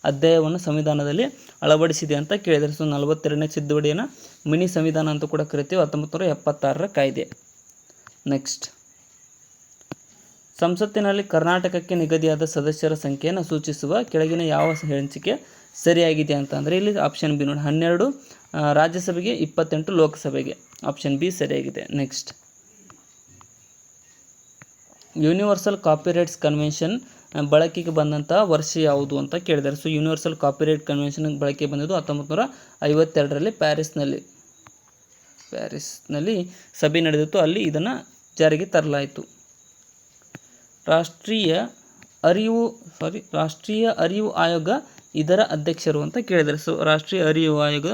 ಅಧ್ಯಾಯವನ್ನು ಸಂವಿಧಾನದಲ್ಲಿ ಅಳವಡಿಸಿದೆ ಅಂತ ಕೇಳಿದರೆ. ಸೊ 42ನೇ ತಿದ್ದುಪಡಿಯನ್ನು ಮಿನಿ ಸಂವಿಧಾನ ಅಂತ ಕೂಡ ಕರಿತೀವಿ. 1976ರ ಕಾಯ್ದೆ. ನೆಕ್ಸ್ಟ್, ಸಂಸತ್ತಿನಲ್ಲಿ ಕರ್ನಾಟಕಕ್ಕೆ ನಿಗದಿಯಾದ ಸದಸ್ಯರ ಸಂಖ್ಯೆಯನ್ನು ಸೂಚಿಸುವ ಕೆಳಗಿನ ಯಾವ ಹಂಚಿಕೆ ಸರಿಯಾಗಿದೆ ಅಂತ ಅಂದರೆ ಇಲ್ಲಿ ಆಪ್ಷನ್ ಬಿ ನೋಡಿ, 12 ರಾಜ್ಯಸಭೆಗೆ, 28 ಲೋಕಸಭೆಗೆ. ಆಪ್ಷನ್ ಬಿ ಸರಿಯಾಗಿದೆ. ನೆಕ್ಸ್ಟ್, ಯೂನಿವರ್ಸಲ್ ಕಾಪಿರೈಟ್ಸ್ ಕನ್ವೆನ್ಷನ್ ಬಳಕೆಗೆ ಬಂದಂತಹ ವರ್ಷ ಯಾವುದು ಅಂತ ಕೇಳಿದ್ದಾರೆ. ಸೊ ಯೂನಿವರ್ಸಲ್ ಕಾಪಿರೈಟ್ ಕನ್ವೆನ್ಷನ್ ಬಳಕೆ ಬಂದಿದ್ದು 1952ರಲ್ಲಿ ಪ್ಯಾರಿಸ್ನಲ್ಲಿ ಸಭೆ ನಡೆದಿತ್ತು. ಅಲ್ಲಿ ಇದನ್ನು ಜಾರಿಗೆ ತರಲಾಯಿತು. ರಾಷ್ಟ್ರೀಯ ಅರಿವು ಆಯೋಗ ಇದರ ಅಧ್ಯಕ್ಷರು ಅಂತ ಕೇಳಿದ್ದಾರೆ. ಸೊ ರಾಷ್ಟ್ರೀಯ ಅರಿವು ಆಯೋಗ,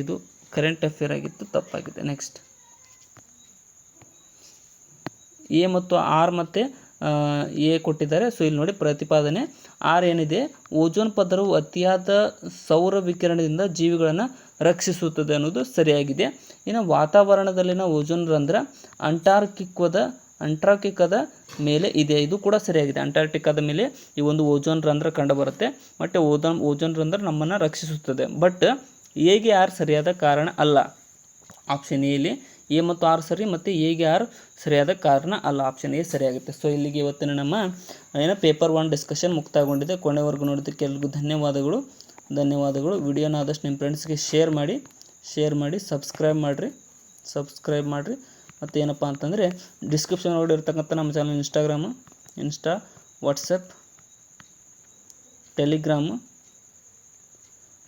ಇದು ಕರೆಂಟ್ ಅಫೇರ್ ಆಗಿತ್ತು, ತಪ್ಪಾಗಿದೆ. ನೆಕ್ಸ್ಟ್, ಎ ಮತ್ತು ಆರ್ ಮತ್ತು ಎ ಕೊಟ್ಟಿದ್ದಾರೆ. ಸೊ ಇಲ್ಲಿ ನೋಡಿ ಪ್ರತಿಪಾದನೆ ಆರ್ ಏನಿದೆ, ಓಜೋನ್ ಪದರವು ಅತಿಯಾದ ಸೌರ ವಿಕಿರಣದಿಂದ ಜೀವಿಗಳನ್ನು ರಕ್ಷಿಸುತ್ತದೆ ಅನ್ನೋದು ಸರಿಯಾಗಿದೆ. ಇನ್ನು ವಾತಾವರಣದಲ್ಲಿನ ಓಜೋನ್ ರಂಧ್ರ ಅಂಟಾರ್ಕ್ಟಿಕಾದ ಮೇಲೆ ಇದೆ, ಇದು ಕೂಡ ಸರಿಯಾಗಿದೆ. ಅಂಟಾರ್ಕ್ಟಿಕಾದ ಮೇಲೆ ಈ ಒಂದು ಓಜೋನ್ ರಂಧ್ರ ಕಂಡುಬರುತ್ತೆ. ಮತ್ತು ಓಜೋನ್ ರಂಧ್ರ ನಮ್ಮನ್ನು ರಕ್ಷಿಸುತ್ತದೆ. ಬಟ್ ಎಗೆ ಆರ್ ಸರಿಯಾದ ಕಾರಣ ಅಲ್ಲ. ಆಪ್ಷನ್ ಎಲ್ಲಿ ಎ ಮತ್ತು ಆರ್ ಸರಿ, ಮತ್ತು ಎಗೆ ಆರ್ ಸರಿಯಾದ ಕಾರಣ ಅಲ್ಲ. Option A ಸರಿಯಾಗುತ್ತೆ. ಸೊ ಇಲ್ಲಿಗೆ ಇವತ್ತಿನ ನಮ್ಮ ಪೇಪರ್ 1 ಡಿಸ್ಕಷನ್ ಮುಕ್ತಾಯಗೊಂಡಿದೆ. ಕೊನೆವರೆಗೂ ನೋಡೋದಕ್ಕೆ ಎಲ್ರಿಗೂ ಧನ್ಯವಾದಗಳು. ವಿಡಿಯೋನ ಆದಷ್ಟು ನಿಮ್ಮ ಫ್ರೆಂಡ್ಸ್ಗೆ ಶೇರ್ ಮಾಡಿ ಸಬ್ಸ್ಕ್ರೈಬ್ ಮಾಡಿರಿ. ಮತ್ತು ಏನಪ್ಪ ಅಂತಂದರೆ ಡಿಸ್ಕ್ರಿಪ್ಷನ್ ಒಳಗಡೆ ಇರ್ತಕ್ಕಂಥ ನಮ್ಮ ಚಾನಲ್ ಇನ್ಸ್ಟಾ, ವಾಟ್ಸಪ್, ಟೆಲಿಗ್ರಾಮ್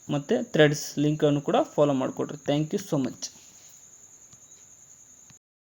ಮತ್ತು ಥ್ರೆಡ್ಸ್ ಲಿಂಕನ್ನು ಕೂಡ ಫಾಲೋ ಮಾಡಿಕೊಡ್ರಿ. Thank you so much.